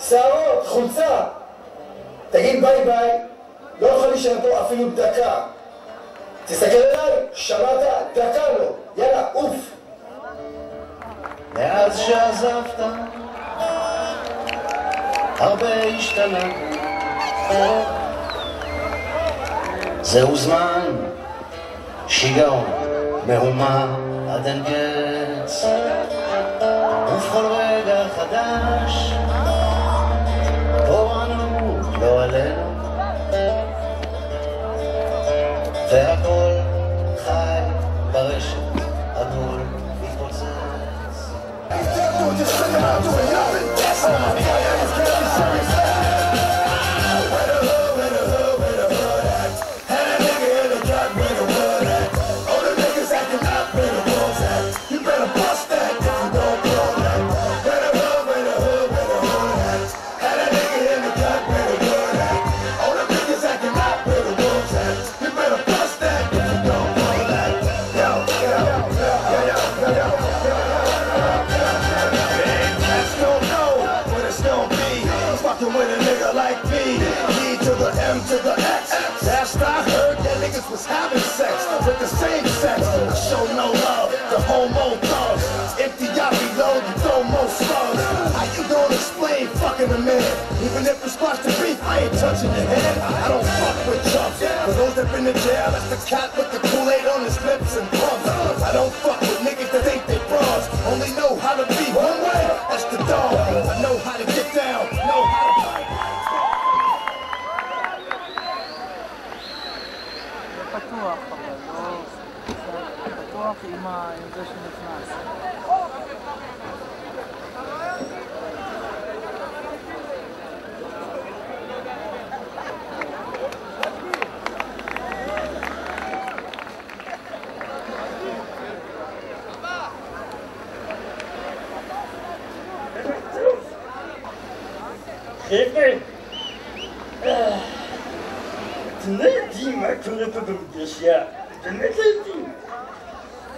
שערות, חולצה. תגיד ביי ביי, לא יכול להישאר פה אפילו דקה. תסתכל אליי, שמעת? דקה לא. יאללה, אוף. מאז שעזבת הרבה השתנה, זהו זמן שיגעון מהומה עד אין קץ, ובכל רגע חדש פורענות לא עלינו, והכל חי ברשת, הכל מתפוצץ. Was having sex with the same sex. I show no love to homo thugs. Empty out reload and throw more slugs. How you gonna explain fucking a man? Even if it's squash the beef, I ain't touching your head. I don't fuck with chumps. For those that been in jail, that's the cat with the Kool-Aid on his lips and pumps. I don't fuck with niggas that think they bras. Only know how to be one way, that's the dog. I know how to get down, know how to fight. פתוח, אבל לא... פתוח עם זה שנכנס. חבר'ה, אתם לא יודעים מה קורה פה במדרשייה, באמת לא יודעים.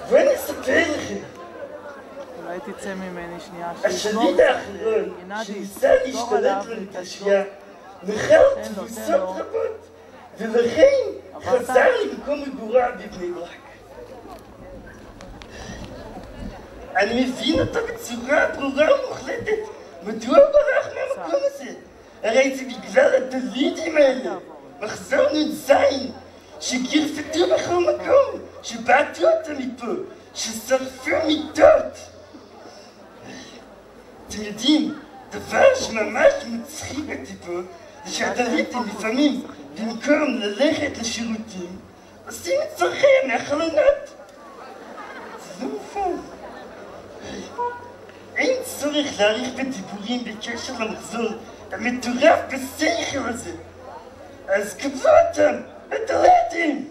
בואי נספר לכם. אולי תצא ממני שנייה. השליט האחרון שניסה להשתלט במדרשייה נחל תבוסות רבות, ולכן חזר למקום מגוריו בבני ברק. אני מבין אותו בצורה ברורה ומוחלטת. מדוע ברח מהמקום הזה? הרי זה בגלל הדוידים האלה, מחזור נ"ז, שגרפתו בכל מקום, שבעטו אותם מפה, ששרפו מיטות. אתם יודעים, דבר שממש מצחיק אותי פה, זה שהדוידים לפעמים, במקום ללכת לשירותים, עושים את צורכיהם מהחלונות. זה לא מובן. אין צורך להאריך בדיבורים בקשר למחזור המטורף בשכל הזה. אז קבלו אותם, בטלטים!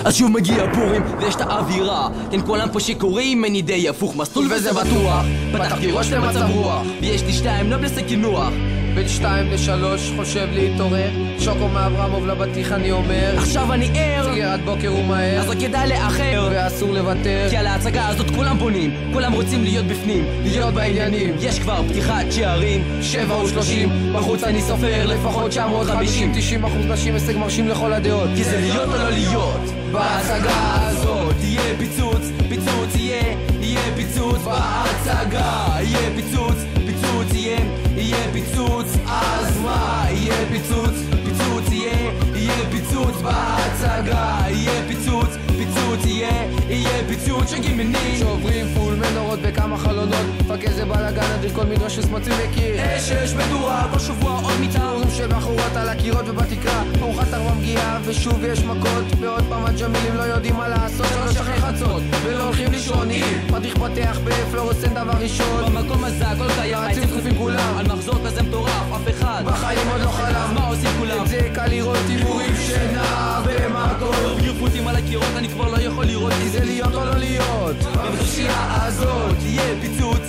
אז שוב מגיע פורים ויש את האווירה, כן כולם פה שקוראים אין די הפוך מסלול וזה בטוח. פתחתי ראש למצב רוח ויש לי 2 לא בלסק קינוח, בין 2 ל-3 חושב להתעורר, שוקו מאברמוב לבטיח אני אומר עכשיו אני ער, סגירת בוקר ומהר, אז רק כדאי לאחר ואסור לוותר, כי על ההצגה הזאת כולם בונים, כולם רוצים להיות בפנים, להיות בעניינים. יש כבר פתיחת שערים 7:30, בחוץ אני סופר לפחות 950, 90% נשים הישג מרשים לכל הדעות, כי זה להיות או לא להיות. בהצגה הזאת יהיה פיצוץ, פיצוץ יהיה פיצוץ בהצגה, יהיה פיצוץ, פיצוץ יהיה פיצוץ, אז מה? יהיה פיצוץ, פיצוץ יהיה פיצוץ בהצגה, יהיה פיצוץ, פיצוץ יהיה פיצוץ שגימני שעוברים פול מנורות בכמה חלונות, פק איזה בלאגן אדיר כל מדרש שסמצים וקיר אש מדורה כל שבוע עוד מיטה, אורים של בחורות על הקירות ובתקרה, ארוחת ערב מגיעה ושוב יש מכות, ועוד פעם הג'מילים לא יודעים מה לעשות, 3 אחרי חצות ולא הולכים לישון, מדריך פותח בפלורסן דבר ראשון, במקום הזה הכל קיים, רצים דחופים כולם, על מחזור כזה מטורף אף אחד בחיים עוד לא חלם, מה עושים כולם? את זה קל לראות הימורים שינה במקום, גרפותים על הקירות אני כבר לא יכול לראות, כי זה להיות או לא להיות, במדרשייה הזאת יהיה פיצוץ,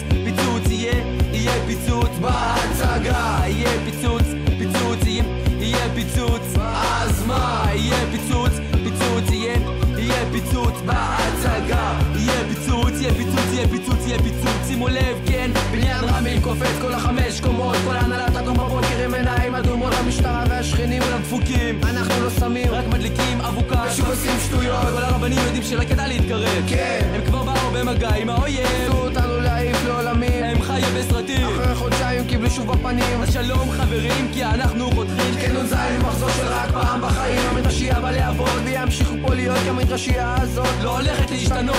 שימו לב, כן, בניין רמי קופץ כל החמש קומות, כל הנהלת אדום בבוקר עם עיניים אדומות, המשטרה והשכנים כולם דפוקים, אנחנו לא שמים, רק מדליקים אבוקה ושוב עושים שטויות. כל הרבנים יודעים שלא כדאי להתקרב, כן, הם כבר באו במגע עם האויב, עשו אותנו להעיף לעולמים, הם חיו בסרטים, אחרי חודשיים קיבלו שוב בפנים. אז שלום חברים, כי אנחנו חותכים כנון זין מחזור של רק פעם בחיים, המדרשייה בלהבות וימשיכו פה להיות כי המדרשייה הזאת לא הולכת להשתנות.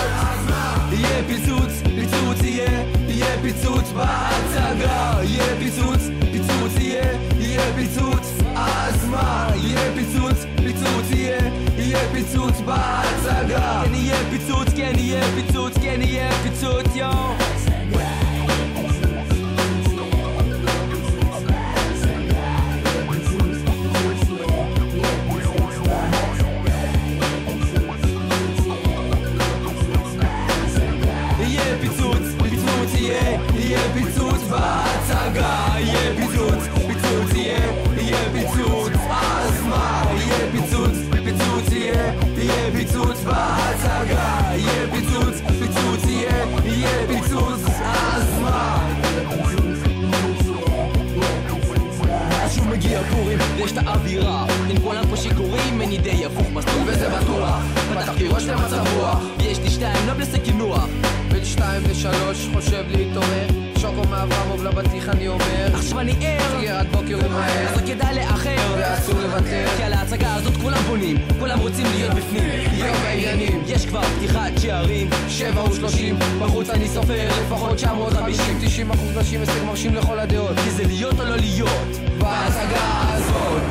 יהיה פיצוץ, פיצוץ יהיה פיצוץ בהצגה, יהיה פיצוץ, פיצוץ יהיה פיצוץ, אז מה? יהיה פיצוץ, פיצוץ יהיה פיצוץ בהצגה, כן יהיה פיצוץ, כן יהיה פיצוץ, כן יהיה פיצוץ, יו. יהיה פיצוץ בהצגה, יהיה פיצוץ, פיצוץ יהיה פיצוץ, אז מה? יהיה פיצוץ, פיצוץ יהיה פיצוץ בהצגה, יהיה פיצוץ, פיצוץ יהיה פיצוץ, אז מה? אז שוב מגיע פורים ויש את האווירה, אין כולם פה שיכורים, אין די הפוך מסלול וזה בטוח, פתחתי ראש למצב רוח, יש לי 2 לא בסכין נוח, בין 2 ל3 חושב להתעורר, שוקו מאברמוב לבטיח אני אומר, עכשיו אני ער, סגירת בוקר ומהר, אז רק כדאי לאחר ואסור לוותר, כי על ההצגה הזאת כולם בונים, כולם רוצים להיות בפנים, יום העניינים, יש כבר פתיחת שערים 7:30, בחוץ אני סופר לפחות 950, 90% נשים הישג מרשים לכל הדעות, כי זה להיות או לא להיות בהצגה הזאת.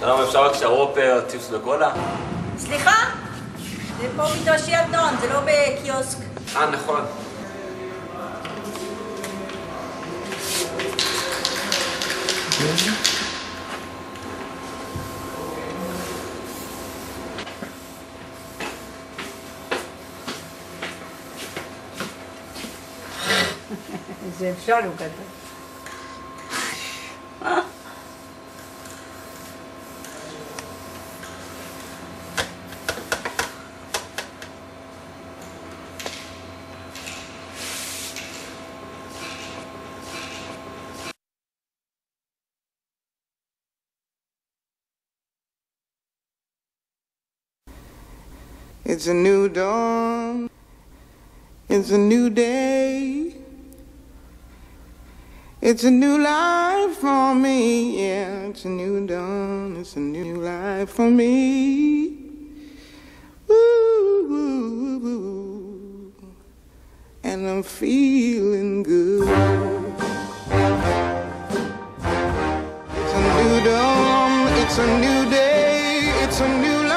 שלום, אפשר רק שהרופר ציפס וקולה? סליחה? זה פה מדרשי אדון, זה לא בקיוסק. נכון. זה אפשר, הוא כתב. It's a new dawn, it's a new day, it's a new life for me, yeah, it's a new dawn, it's a new life for me, ooh, and I'm feeling good. It's a new dawn, it's a new day, it's a new life.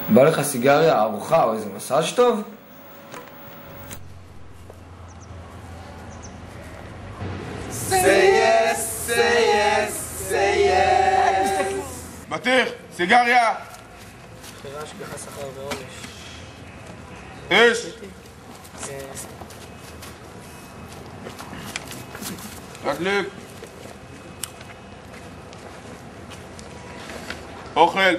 בא לך סיגריה, ארוחה או איזה מסאז' טוב? Say yes, say yes, say yes. בטיח, סיגריה. בחירה שכחה שכר ועונש. אש. תדליק. אוכל.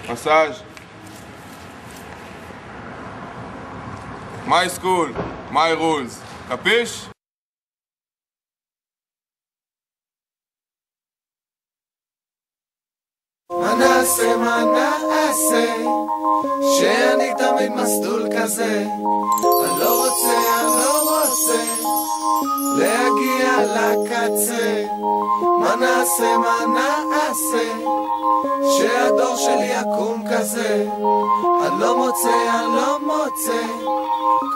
מסאז'. My school, my rules. קפיש? מה נעשה, שאני תמיד מסלול כזה. אני לא רוצה, להגיע לקצה. מה נעשה, מה נעשה, שהדור שלי יקום כזה. אני לא מוצא,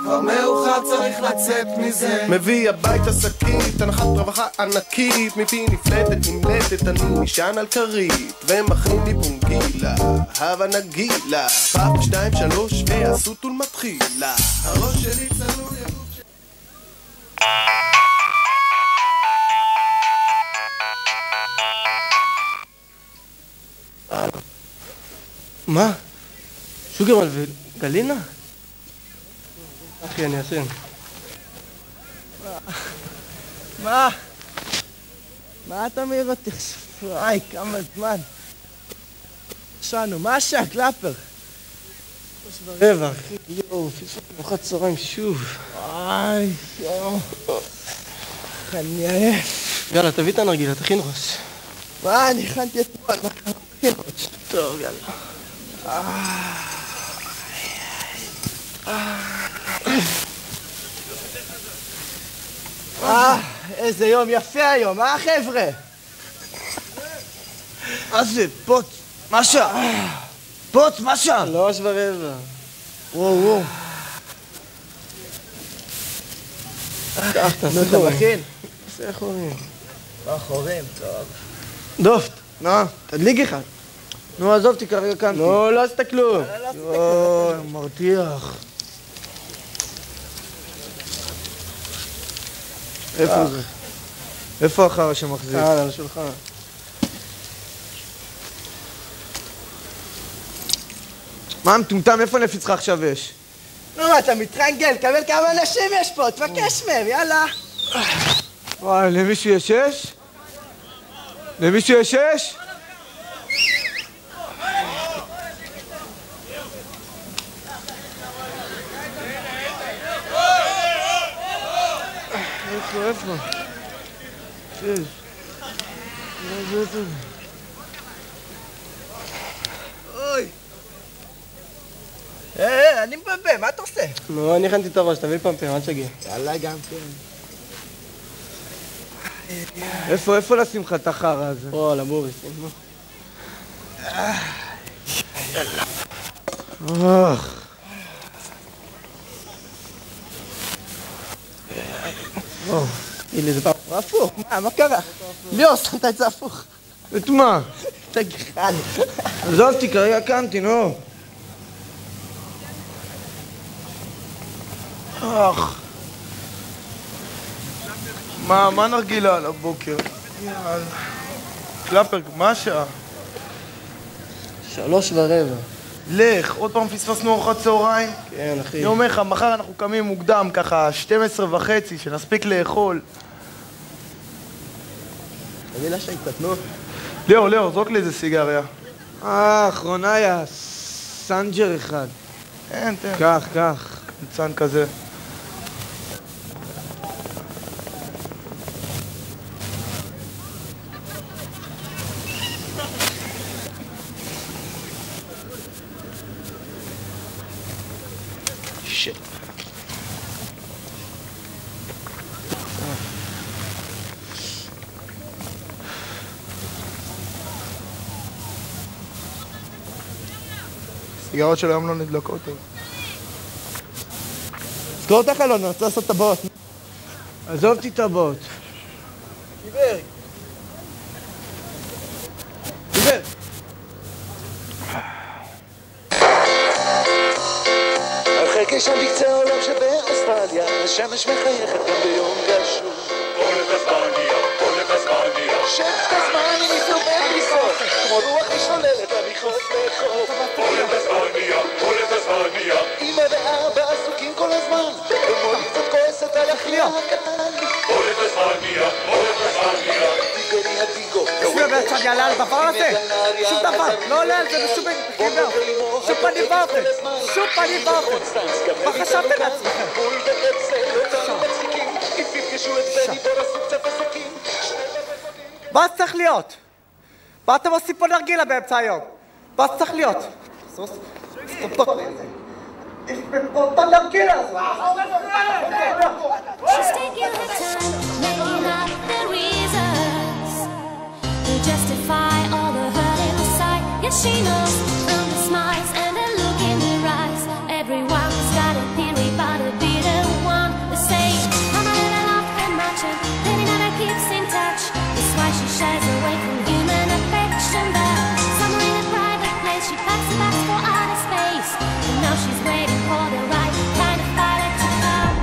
כבר מאוחר צריך לצאת מזה. מביא הביתה שקית, הנחת רווחה ענקית, מפי נפלטת נמלטת, אני נשען על כרית ומכין לי פונגילה, הווה נגילה, פאפ 2, 3 והסוטול מתחילה. הראש שלי צלול יגוף ש... מה? שוגרמן וגלינה? אחי, אני אשן. מה? מה אתה מעיר אותי? וואי, כמה זמן. שנו, מה השעה, קלאפר? 3:15, אחי. יואו, פספסתי ארוחת צהריים שוב. וואי, יואו. אני עייף. יאללה, תביא את הנרגילה, תכין ראש. מה, אני הכנתי אתמול, מה קרה? תכין ראש. טוב, יאללה. איזה יום יפה היום, חבר'ה? מה זה? פוץ, מה שעה? פוץ, מה שעה? 3:15. וואו. קח, תעשה אתה מכין? תעשה חורים. חורים, טוב. דופט. מה? תדליק אחד. נו, עזוב אותי, כרגע קמתי. נו, לא עשית כלום. אוי, מרתיח. איפה זה? איפה החרא שמחזיק? על השולחן. מה מטומטם, איפה נפיצך עכשיו יש? נו, מה, אתה מתרגל, קבל כמה אנשים יש פה, תבקש מהם, יאללה. וואי, למישהו יש 6? למישהו יש 6? איפה? 6. אוי. אני מבלבל, מה אתה עושה? נו, אני הכנתי את הראש, תביא לי פמפם, עד שגיע. יאללה, גם כן. איפה לשים לך את החרא הזה? פה, על הבוריס, נו. יאללה. הנה, זה פעם. הפוך, מה קרה? ליאור, שמת את זה הפוך. את מה? את הגחל. עזוב אותי, כרגע קמתי, נו. מה נרגילה על הבוקר? קלאפר, מה השעה? 3:15. לך, עוד פעם פספסנו ארוחת צהריים? כן, אחי. אני אומר לך, מחר אנחנו קמים מוקדם, ככה 12:30, שנספיק לאכול. תביא לה שקצת, נו. ליאור, זרוק לי איזה סיגריה. האחרונה היה סנג'ר אחד. תן. קח. קמצן כזה. שיט. סיגרות של היום לא נדלקות. סגור את החלון, אני רוצה לעשות את הבאות. עזוב אותי את הבאות. דיבר. הרחק שם בקצה העולם שבאוסטרליה, השמש מחייכת גם ביום גשום. שף תזמני מסתובב בסוף, כמו רוח משתוללת הליכות לחוף. אמא ואבא עסוקים כל הזמן, ומולי קצת כועסת על אחיה הקטן. דיגוני הדיגו. תשמע בעצם יעלה על דבר הזה? שום דבר, לא עולה על זה בשום פנים ואופן. שום פנים ואופן. מה חשבתם לעצמכם? מה צריך להיות? מה אתם עושים פה נרגילה באמצע היום? מה צריך להיות? נרגילה! identify all the hurt inside. Yes, she knows from the smiles and the look in her eyes. Everyone's got a theory, but to be the one to say, Mama never loved her much, and then he never keeps in touch. That's why she shies away from human affection. But somewhere in a private place, she packs a box for outer space, and now she's waiting for the right kind of pilot to come.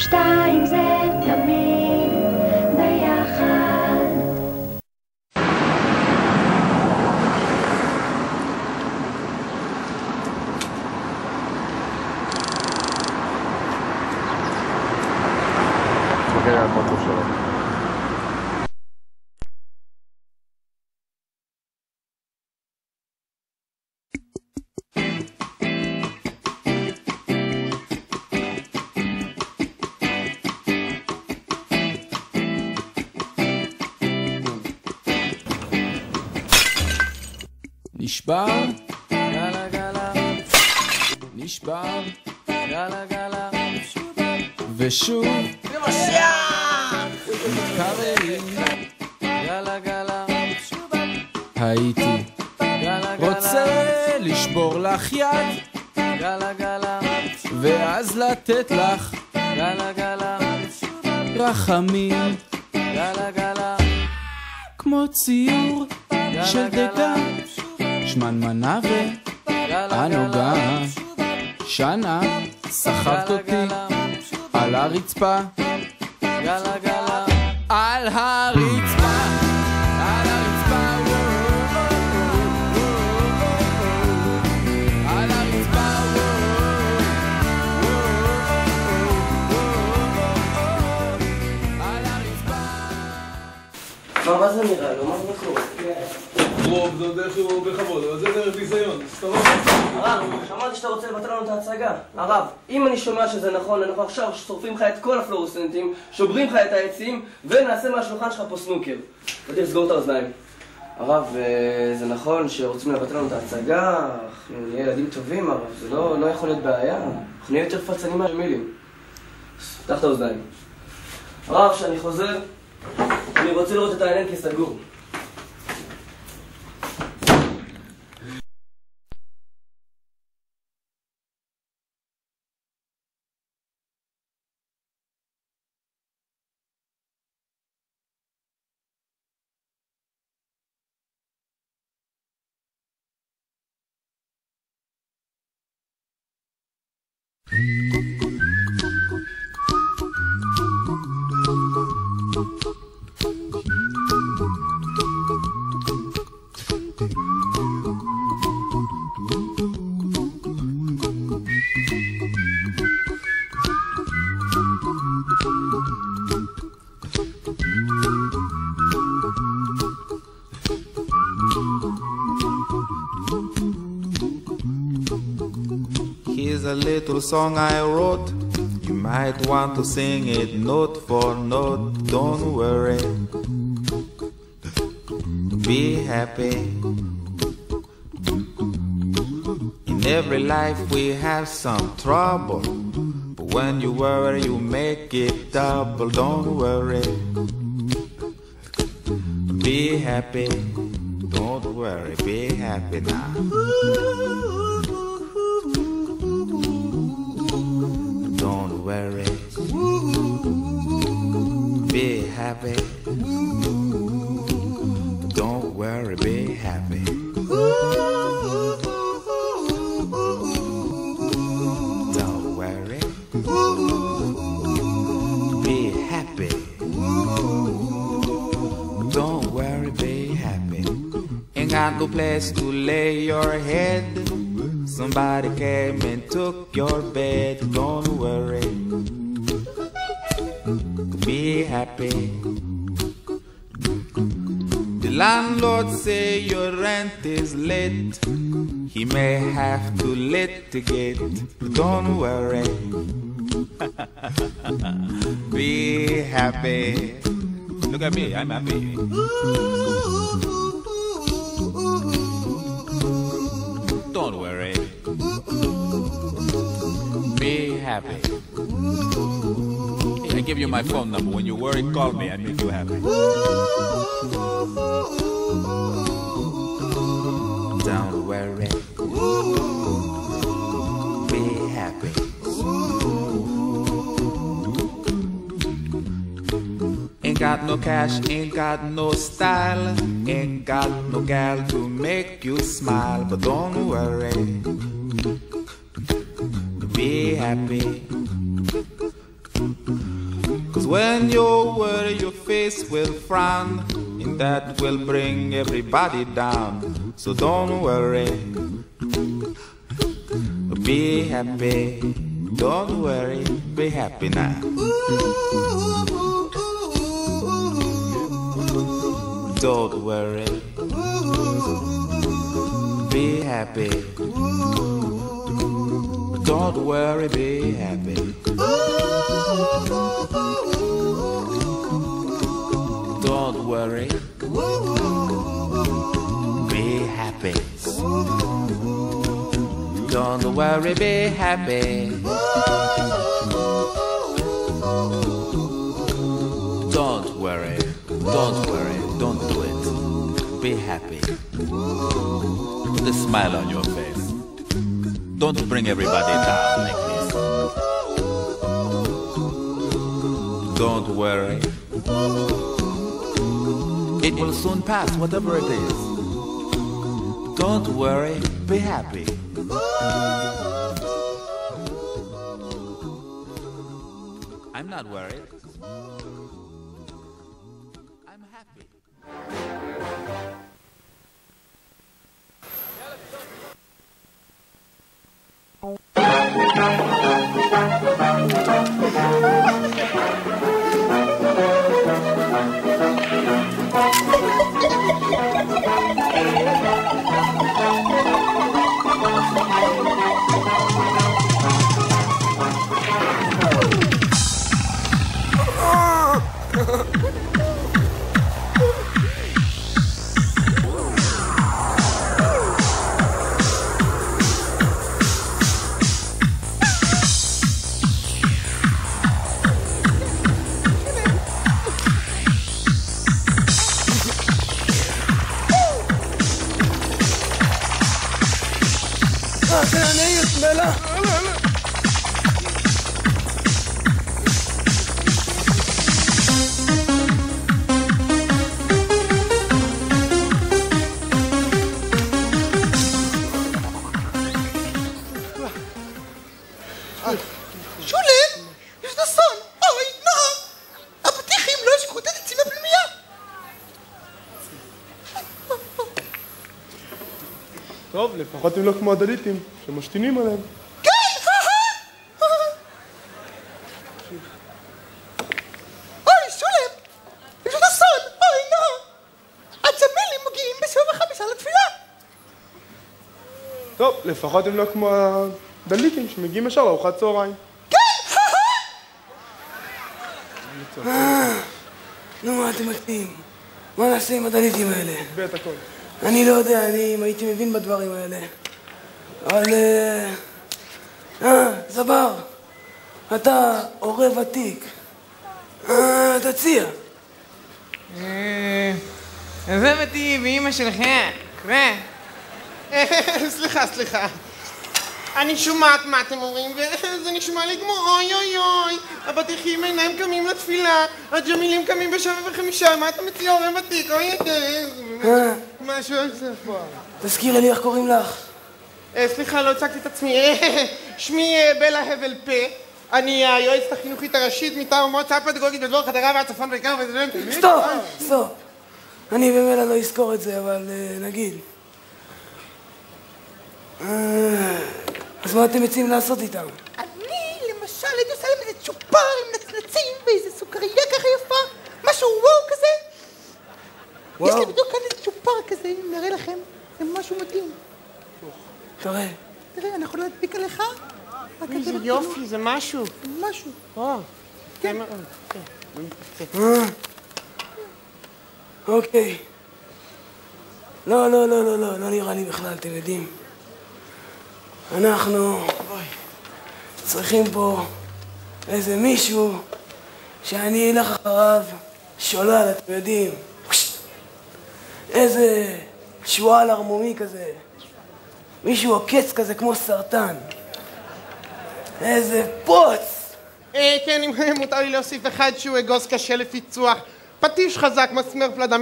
שתיים זה תמיד ביחד. תסתכל על הפרצוף שלו. נשבר, גלה גלה, נשבר, גלה גלה, ושוב, מתקררים, גלה גלה, הייתי רוצה לשבור לך יד, גלה גלה, ואז לתת לך, גלה גלה, רחמים, גלה גלה, כמו ציור של דגן, שמנמנה וענוגה, שנה סחבת אותי על הרצפה, גלה גלה, על הרצפה, על הרצפה, על הרצפה, על הרצפה. מה זה נראה לו? מה זה קורה? רוב זה דרך שהוא בכבוד, אבל זה דרך ביזיון. הרב, שמעתי שאתה רוצה לבטל לנו את ההצגה. הרב, אם אני שומע שזה נכון, אנחנו עכשיו שורפים לך את כל הפלורוסנטים, שוברים לך את העצים, ונעשה מהשולחן שלך פה סנוקר. תדעי לסגור את האוזניים. הרב, זה נכון שרוצים לבטל לנו את ההצגה, אנחנו נהיה ילדים טובים, הרב, זה לא יכול להיות בעיה. אנחנו נהיה יותר פצנים מהמילים. פתח את האוזניים. הרב, כשאני חוזר, אני רוצה לראות את העניין כסגור. Here's a little song I wrote. You might want to sing it note for note. Don't worry, be happy. In every life we have some trouble, but when you worry you make it double. Don't worry, be happy. Don't worry, be happy now. Don't worry, be happy. Don't worry, be happy. Don't worry, be happy. Don't worry, be happy. Ain't got no place to lay your head. Somebody came and took your bed. Don't worry, be happy. The landlord say your rent is late. He may have to litigate. Don't worry, be happy. Look at me, I'm happy. Don't worry, be happy. I give you my phone number. When you worry, call me. I make you happy. Don't worry, be happy. Ain't got no cash, ain't got no style, ain't got no gal to make you smile. But don't worry, be happy. when you worry, your face will frown, and that will bring everybody down. So don't worry, be happy. Don't worry, be happy now. Don't worry, be happy. Don't worry, be happy. Don't worry, be happy. Don't worry, be happy. Don't worry, don't do it. Be happy. Put a smile on your face. Don't bring everybody down like this. Don't worry. It will soon pass, whatever it is. Don't worry, be happy. I'm not worried. I'm happy. טוב, לפחות הם לא כמו הדליטים, שמשתינים עליהם. כן! אוי, שולם! יש עוד אסון! אוי, לא! הג'מילים מגיעים ב7:05 לתפילה! טוב, לפחות הם לא כמו הדליטים, שמגיעים ישר לארוחת צהריים. כן! נו, מה אתם מקטים? מה נעשה עם הדליטים האלה? נקבע את הכל. אני לא יודע, אם הייתי מבין בדברים האלה. אבל... זבר, אתה הורה ותיק. תציע. עזב אותי באמא שלכם. סליחה. אני שומעת מה אתם אומרים, וזה נשמע לי כמו אוי אוי אוי. הבטיחים אינם קמים לתפילה, הג'מילים קמים ב7:05, מה אתה מציע הורה ותיק? אוי, משהו על פה. תזכירי לי איך קוראים לך. סליחה, לא הצגתי את עצמי. שמי בלה הבל פה. אני היועצת החינוכית הראשית מטעם המועצה הפדגוגית בדרום חדרה והצפון בעיקר וזה... סטופ. אני במילא לא אזכור את זה, אבל נגיד. אז מה אתם מציעים לעשות איתם? אני, למשל, הייתי עושה להם איזה צ'ופר עם נצנצים ואיזה סוכריה ככה יפה, משהו וואו כזה. יש לי בדיוק כאן איזה צ'ופר כזה, אם נראה לכם, זה משהו מתאים. תראה, אנחנו לא נדביק עליך? איזה יופי, זה משהו. משהו. כן. אוקיי. לא נראה לי בכלל, אתם יודעים. אנחנו צריכים פה איזה מישהו שאני אלך אחריו שולל, אתם יודעים. איזה שועל ערמומי כזה. מישהו עוקץ כזה כמו סרטן. איזה פוץ! כן, אם מותר לי להוסיף אחד שהוא אגוז קשה לפיצוח. פטיש חזק, מסמר פלדה,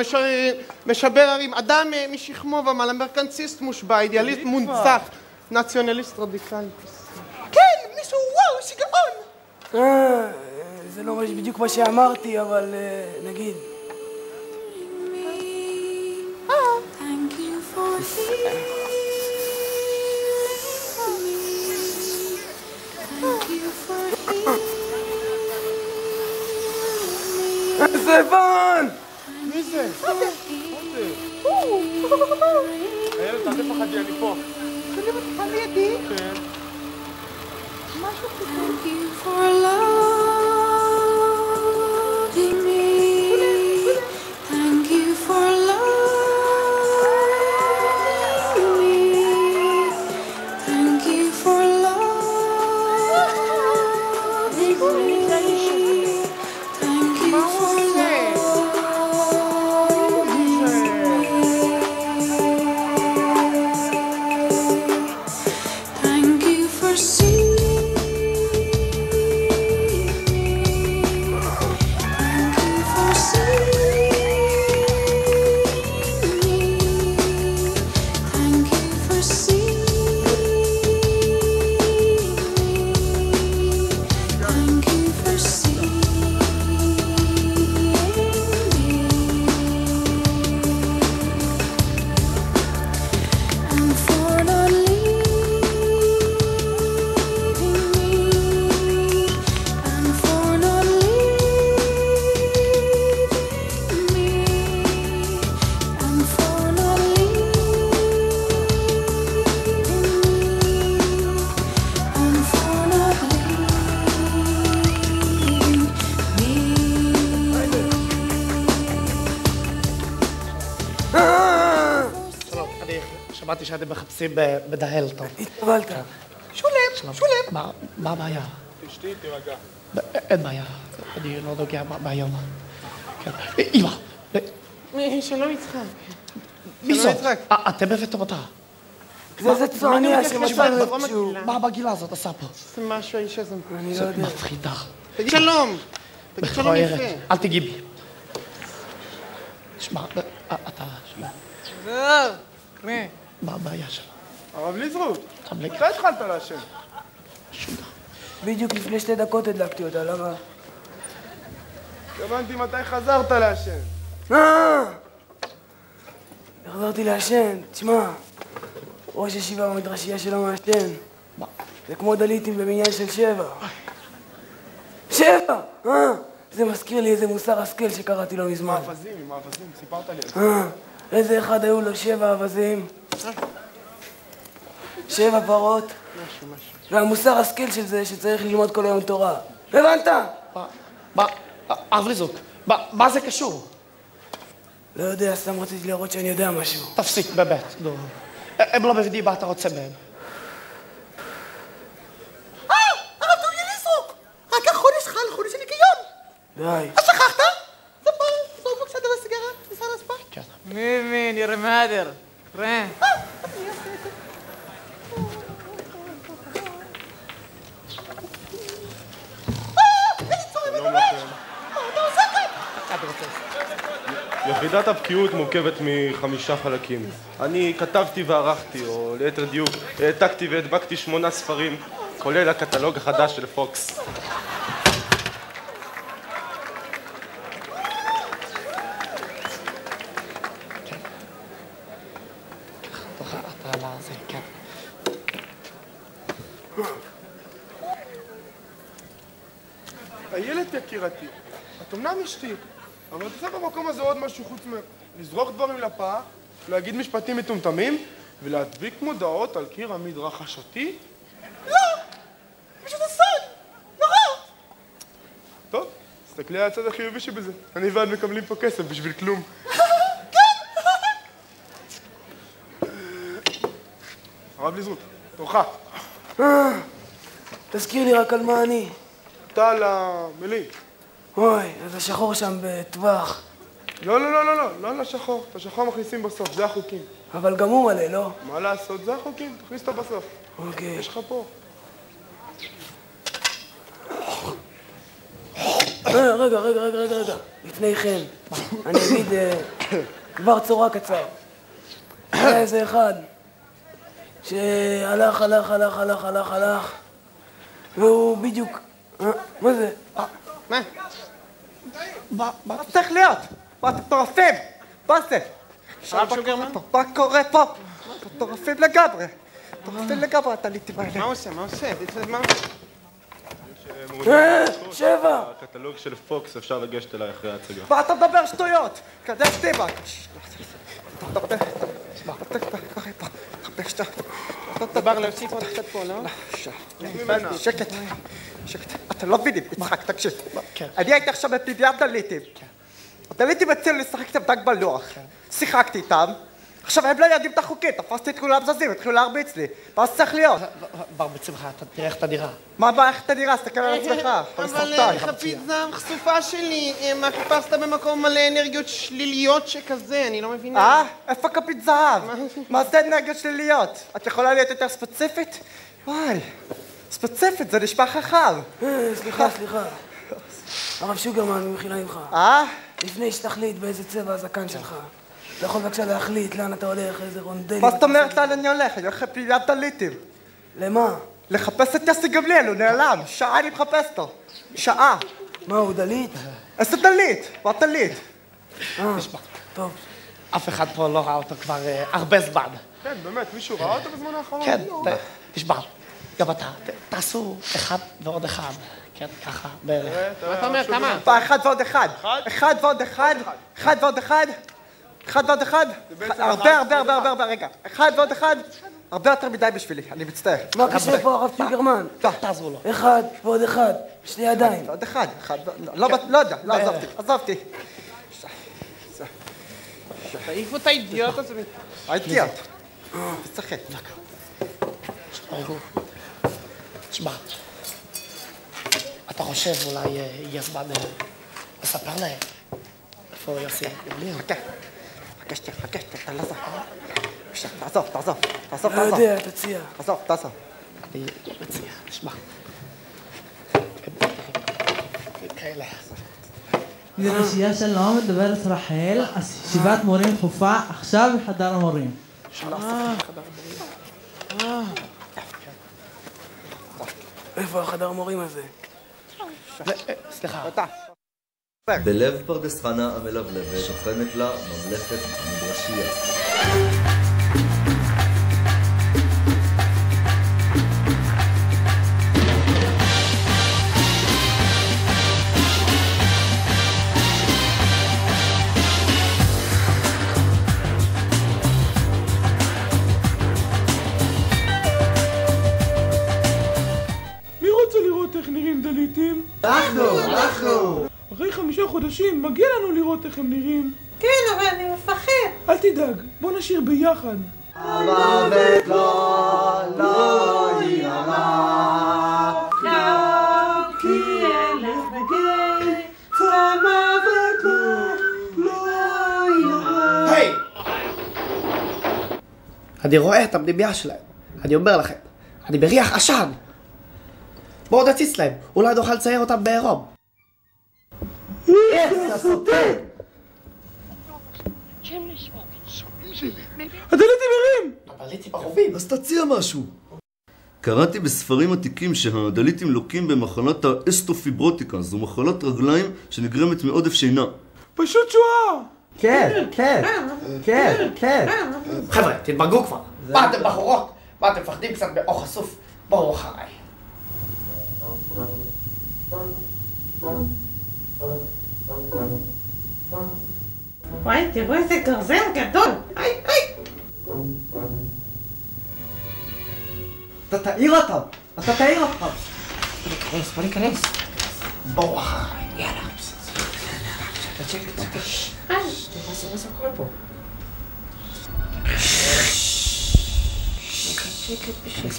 משבר הרים, אדם משכמו ומעלה, מרקנציסט מושבע, אידיאליסט מונצח, נציונליסט רדיקלי. כן, מישהו וואו, שיגעון! זה לא בדיוק מה שאמרתי, אבל נגיד. ספן! מי זה? איילת, אל תפחדי, אני פה. שואלים אותך לידי? כן. משהו Thank you for loving me. Thank you for loving me. Thank you for loving me. Thank you for Thank you for seeing שמעתי שאתם מחפשים בדהלטון. התקבלת. שולם. מה הבעיה? תשתי, תירגע. אין בעיה. אני לא נוגע ביום. אמא. שלום יצחק. מי זאת? אתם הבאתם אותה. זה צועניה שמצאנו איפשהו. מה בגילה הזאת עשה פה? זה משהו האיש הזה. אני לא זה יודע. מפחידה. תגיד שלום. תגיד שלום יפה. אל תגיעי בי. שמע, אתה... זהו, קרה. מה הבעיה שלך? הרב ליזרות, מתי התחלת לעשן? בדיוק לפני 2 דקות הדלקתי אותה, למה? הבנתי מתי חזרת לעשן. חזרתי לעשן, תשמע, ראש ישיבה במדרשייה שלו מעשן. זה כמו דליטים במניין של 7. 7! זה מזכיר לי איזה מוסר השכל שקראתי לו מזמן. מאבזים, סיפרת לי על זה. איזה אחד היו לו 7 אווזים, 7 פרות, והמוסר השכל של זה שצריך ללמוד כל היום תורה. הבנת? אבריזוק, מה זה קשור? לא יודע, סתם רציתי לראות שאני יודע משהו. תפסיק, באמת, נו. הם לא מבינים מה אתה רוצה מהם. הרב דודי ליזרוק! רק החודש חל חודש הניקיון! די. אז שכחת? זה פה, זרוק בבקשה דבר סיגרה, ניסה להספק. מבין, ירא מאדר. ראה. שלום לכם. יחידת הבקיאות מורכבת מ5 חלקים. אני כתבתי וערכתי, או ליתר דיוק, העתקתי והדבקתי 8 ספרים, כולל הקטלוג החדש של פוקס. איילת יקירתי, את אמנם אשתי, אבל את עושה במקום הזה עוד משהו חוץ מלזרוק דברים לפח, להגיד משפטים מטומטמים ולהדביק מודעות על קיר המדרכה שותי? לא! פשוט אסון! נורא! טוב, תסתכלי על הצד החיובי שבזה. אני ועד מקבלים פה כסף בשביל כלום. הרב ליזרות, תורך. תזכיר לי רק על מה אני. אתה על המילים. אוי, אז השחור שם בטווח. לא על השחור. את השחור מכניסים בסוף, זה החוקים. אבל גם הוא מלא, לא? מה לעשות? זה החוקים, תכניס אותו בסוף. אוקיי. יש לך פה. רגע. לפני כן, אני אגיד דבר צורה קצר. היה איזה אחד שהלך, והוא בדיוק... מה זה? מה צריך להיות? מה אתם מטורפים? מה זה? מה קורה פה? מטורפים לגמרי. מטורפים לגמרי, הטליטים האלה. מה הוא עושה? מה הוא עושה? שבע! הקטלוג של פוקס, אפשר לגשת אליי אחרי ההצגה. מה אתה מדבר שטויות? קדש טיבה! דבר להוסיף עוד קצת פה, לא? שקט, שקט. אתם לא מבינים, יצחק, תקשיב. אני הייתי עכשיו בפנימיית דליטים. הדליטים הצילו לשחק איתם דג בלוח. שיחקתי איתם. עכשיו הם לא יודעים את החוקים, תפסתי את כולם זזים, התחילו להרביץ לי. מה זה צריך להיות? בר בצמחה, תראה איך אתה נראה. מה איך אתה נראה? סתכל על עצמך. אבל חפית זעם חשופה שלי, מה חיפשת במקום מלא אנרגיות שליליות שכזה, אני לא מבינה. איפה כפית זהב? מה זה אנרגיות שליליות? את יכולה להיות יותר ספציפית? וואי, ספציפית, זה נשמע חכם. סליחה. הרב שוגרמן, במחילה ממך. לפני שתחליט באיזה צבע הזקן שלך. אתה יכול בבקשה להחליט לאן אתה הולך, איזה רונדלים. מה זאת אומרת לאן אני הולך? אני הולך לפנימיית דליטים. למה? לחפש את יוסי גמליאל, הוא נעלם. שעה אני מחפש אותו. שעה. מה, הוא דלית? איזה דלית? מה דלית? טוב. אף אחד פה לא ראה אותו כבר הרבה זמן. כן, באמת, מישהו ראה אותו בזמן האחרון? כן, תשמע, גם אתה, תעשו אחד ועוד אחד. כן, ככה, בערך. מה אתה אומר, כמה? אחד ועוד אחד. אחד ועוד אחד. אחד ועוד אחד. אחד ועוד אחד. הרבה, רגע. אחד ועוד אחד. הרבה יותר מדי בשבילי, אני מצטער. מה קשה פה, הרב שוגרמן? תעזרו לו. אחד ועוד אחד. שתי ידיים. ועוד אחד. לא יודע, לא עזבתי. תעיפו את האידיוט הזה. האידיוט. תשחק. תשמע, אתה חושב אולי יהיה זמן לספר להם איפה יוסי? חכה, אתה לא זוכר. תעזוב. לא יודע, תציע. תעזוב. אני מציע, תשמע. כאלה. גרשייה שלום, מדברת רחל, ישיבת מורים דחופה, עכשיו בחדר המורים. איפה החדר המורים הזה? סליחה. בלב פרדס חנה המלבלבת שוכנת לה ממלכת המדרשייה. מי רוצה לראות איך נראים דליטים? אנחנו! אחרי 5 חודשים מגיע לנו לראות איך הם נראים. כן, אבל אני מפחד. אל תדאג, בוא נשיר ביחד. המוות לא ייראה, כי אלך בגיא, המוות לא ייראה. היי! אני רואה את הפנימייה שלהם. אני אומר לכם, אני מריח עשן. בואו נציץ להם, אולי נוכל לצייר אותם בעירום. אתה סוטה! הדליטים ערים! הדליטים ערובים! אז תציע משהו. קראתי בספרים עתיקים שהדליטים לוקים במחלת האסטרופיברוטיקה. זו מחלת רגליים שנגרמת מעודף שינה. פשוט שואה! כן. חבר'ה, תתברגו כבר. מה אתם בחורות? מה אתם מפחדים קצת באור חשוף? בואו אחריי. וואי, תראו איזה גרזן גדול! היי! אתה תעיר אותם! בוא ניכנס. בואו אחריי, יאללה. מה זה קורה פה?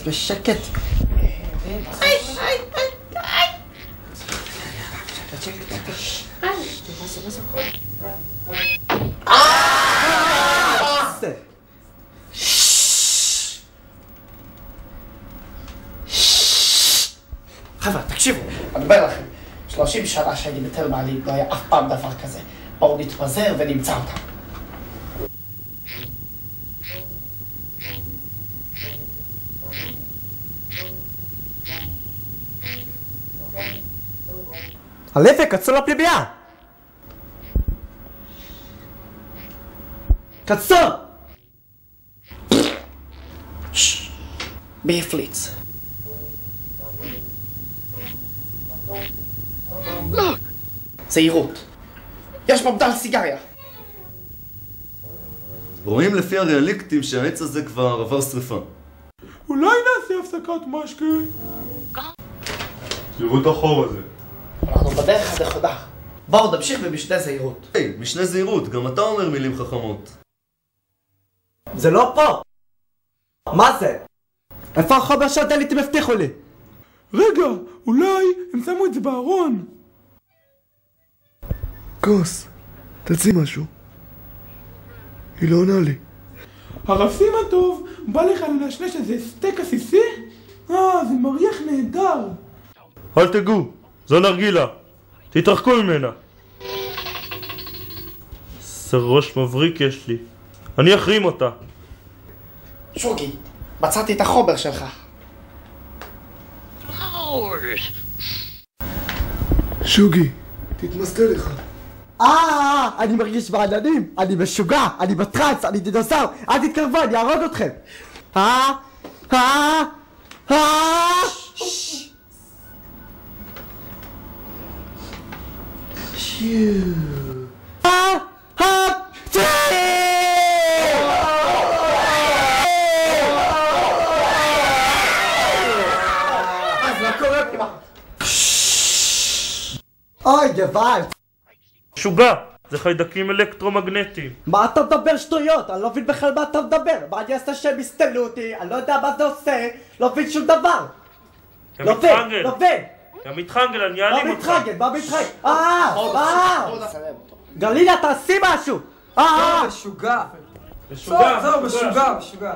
בשקט. חבר'ה, תקשיבו, אני אומר לכם, 30 שנה שהייתי בתל מעלית, לא היה אף פעם דבר כזה. בואו נתפזר ונמצא אותם. הלפק, קצו לפליבייה! קצו! מי הפליץ? זהירות. יש מבדל סיגריה. רואים לפי הריאליקטים שהעץ הזה כבר עבר שריפה. אולי נעשה הפסקת משקה? תראו את החור הזה. אנחנו בדרך הנכונה. בואו נמשיך במשנה זהירות. היי, משנה זהירות, גם אתה אומר מילים חכמות. זה לא פה! מה זה? איפה החומר שהדליתים הבטיחו לי? רגע, אולי הם שמו את זה בארון. כוס, תציע משהו. היא לא עונה לי. הרב סימן טוב, בא לך לנשנש איזה סטייק עסיסי? זה מריח נהדר. אל תגעו, זו נרגילה. תתרחקו ממנה. ראש מבריק יש לי. אני אחרים אותה. שוגי, מצאתי את החומר שלך. שוגי, תתמסתה לך. אני מרגיש בעננים, אני משוגע, אני בטרנס, אני דינוסאור, אל תתקרבו, אני אהרוג אתכם. אוי, גוואלד. שוגע, זה חיידקים אלקטרומגנטיים. מה אתה מדבר שטויות? אני לא מבין בכלל מה אתה מדבר. מה אני אעשה שהם יסתלו אותי? אני לא יודע מה זה עושה. לא מבין שום דבר. לא מבין. יא מתחנגל, אני אעלים אותך. מה מתחנגל? גלילה, תעשי משהו! משוגע. משוגע. משוגע.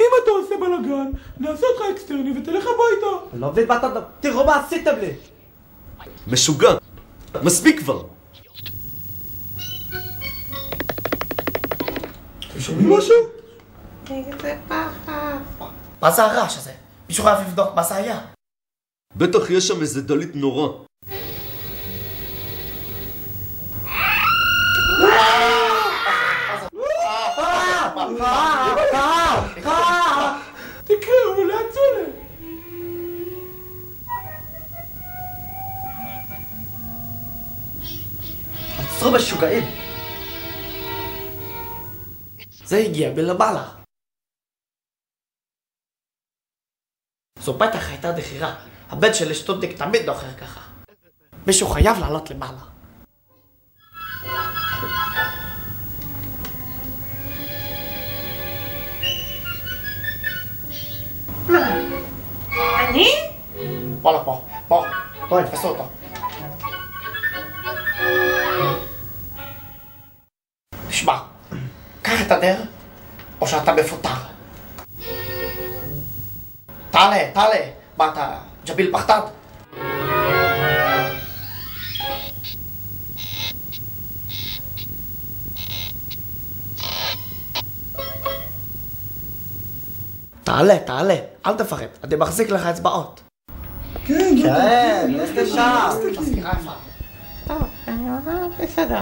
אם אתה עושה בלגן, נעשה אותך אקסטרני ותלך הביתה. אני לא מבין מה אתה מדבר. תראו מה עשיתם לי. משוגע. מספיק כבר. אתם שומעים משהו? איזה פחד. מה זה הרעש הזה? מישהו חייב לבדוק מה זה היה. בטח יש שם איזה דלית נורא. תקראו לעצולה. עצרו משוגעים. זה הגיע מלמעלה. זו בטח הייתה דחירה. הבן של אשתודניק תמיד נוחר ככה. מישהו חייב לעלות למעלה. אני? בוא לפה, בוא נתפסו אותו. תשמע, קח את הדר, או שאתה מפוטר. תעלה, מה אתה, ג'ביל פחתד? תעלה, אל תפחד, אני מחזיק לך אצבעות. כן, יש לשם. מזכירה יפה. טוב, בסדר.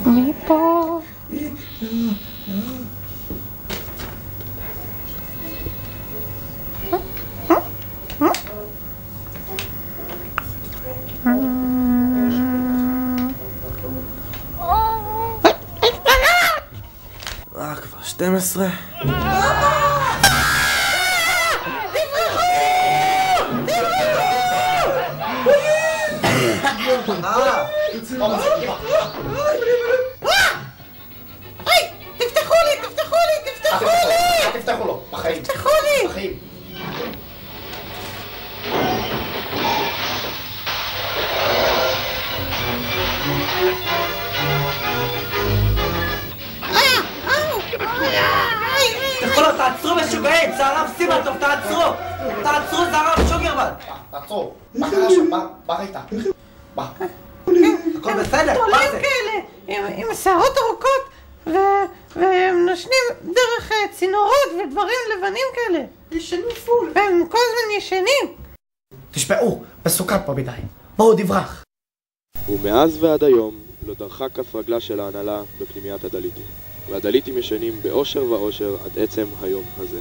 מי פה? כבר 12. תפתחו לו, בחיים. תפתחו לי! בחיים. תעצרו משוגעים, זה הרב סימן טוב, תעצרו, זה הרב שוגרמן. תעצרו, מה קרה שם? מה ראית? הכל בסדר? גדולים כאלה, עם שערות ארוכות, והם נושנים דרך צינורות ודברים לבנים כאלה. ישנים פול. והם כל הזמן ישנים. תשמעו, מסוכן פה מדי. בואו נברח. ומאז ועד היום לא דרכה כף רגלה של ההנהלה בפנימיית הדליטים. והדליטים ישנים באושר ואושר עד עצם היום הזה.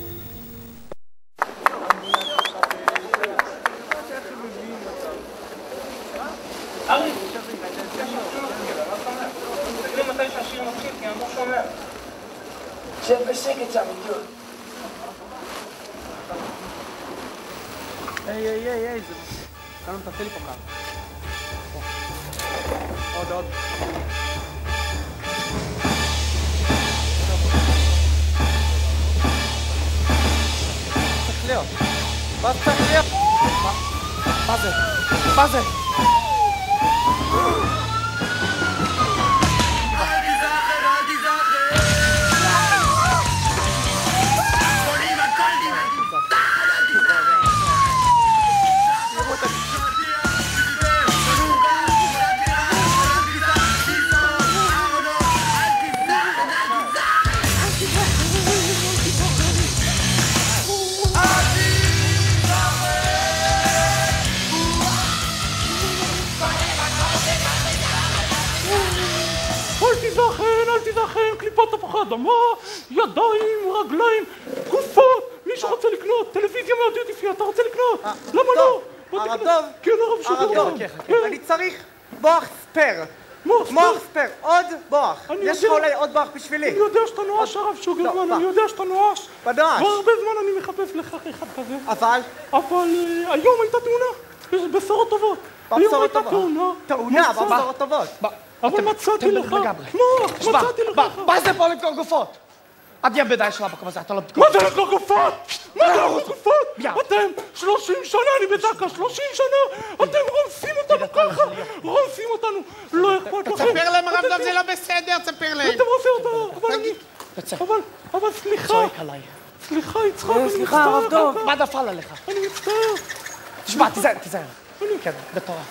ארי, תסתכלי מתי שהשיר מתחיל, כי אני לא שומע. שב בשקט שם, אידיוט. היי, זה... כאן הוא מטפל לי פה כאן. עוד. צריך להיות. מה צריך להיות? מה זה? אל תיזכן, קליפות תפוחי אדמה, ידיים, רגליים, גופות, מי שרוצה לקנות, טלוויזיה מהדיוטי פרי, אתה רוצה לקנות? למה לא? הרב דוב, כן, הרב שוגר. אני צריך מוח ספר. מוח ספר, עוד מוח. יש לך אולי עוד מוח בשבילי. אני יודע שאתה נואש, הרב שוגרמן, אני יודע שאתה נואש. בנואש. כבר הרבה זמן אני מחפש לך אחד כזה. אבל היום הייתה תאונה, יש בשורות טובות. היום הייתה תאונה, בשורות טובות. אבל מצאתי לך, מצאתי לך. מה זה פה למכור גופות? עד ים בדי שלה במקום הזה, אתה לא מה זה למכור גופות? מה זה למכור גופות? אתם 30 שנה, אני בדקה 30 שנה, אתם רומסים אותנו ככה, רומסים אותנו, לא אכפת לכם. תספר להם הרב דב, זה לא בסדר, תספר להם. אתם רומסים אותנו, אבל סליחה. צועק עליי. סליחה, יצחק, אני מצטער. סליחה, הרב דב. מה נפל עליך? אני מצטער. תשמע, תיזהר. כן, בתורה.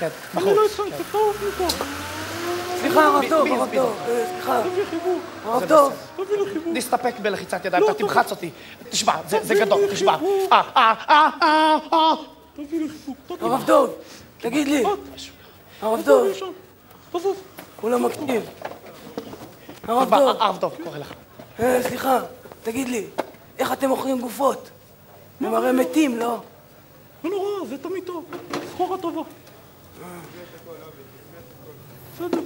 כן, בחוץ. אני לא אצלתי, תקראו מפה. סליחה, הרב דוב, סליחה. הרב דוב. נסתפק בלחיצת ידיים, אתה תמחץ אותי. תשמע, זה גדול, תשמע. הרב דוב, תגיד לי. הרב דוב. הוא לא מקשיב. הרב דוב, קורא לך. סליחה, תגיד לי, איך אתם מוכרים גופות? הם הרי מתים, לא? לא נורא, זה תמיד טוב. סחורה טובה. בסדר.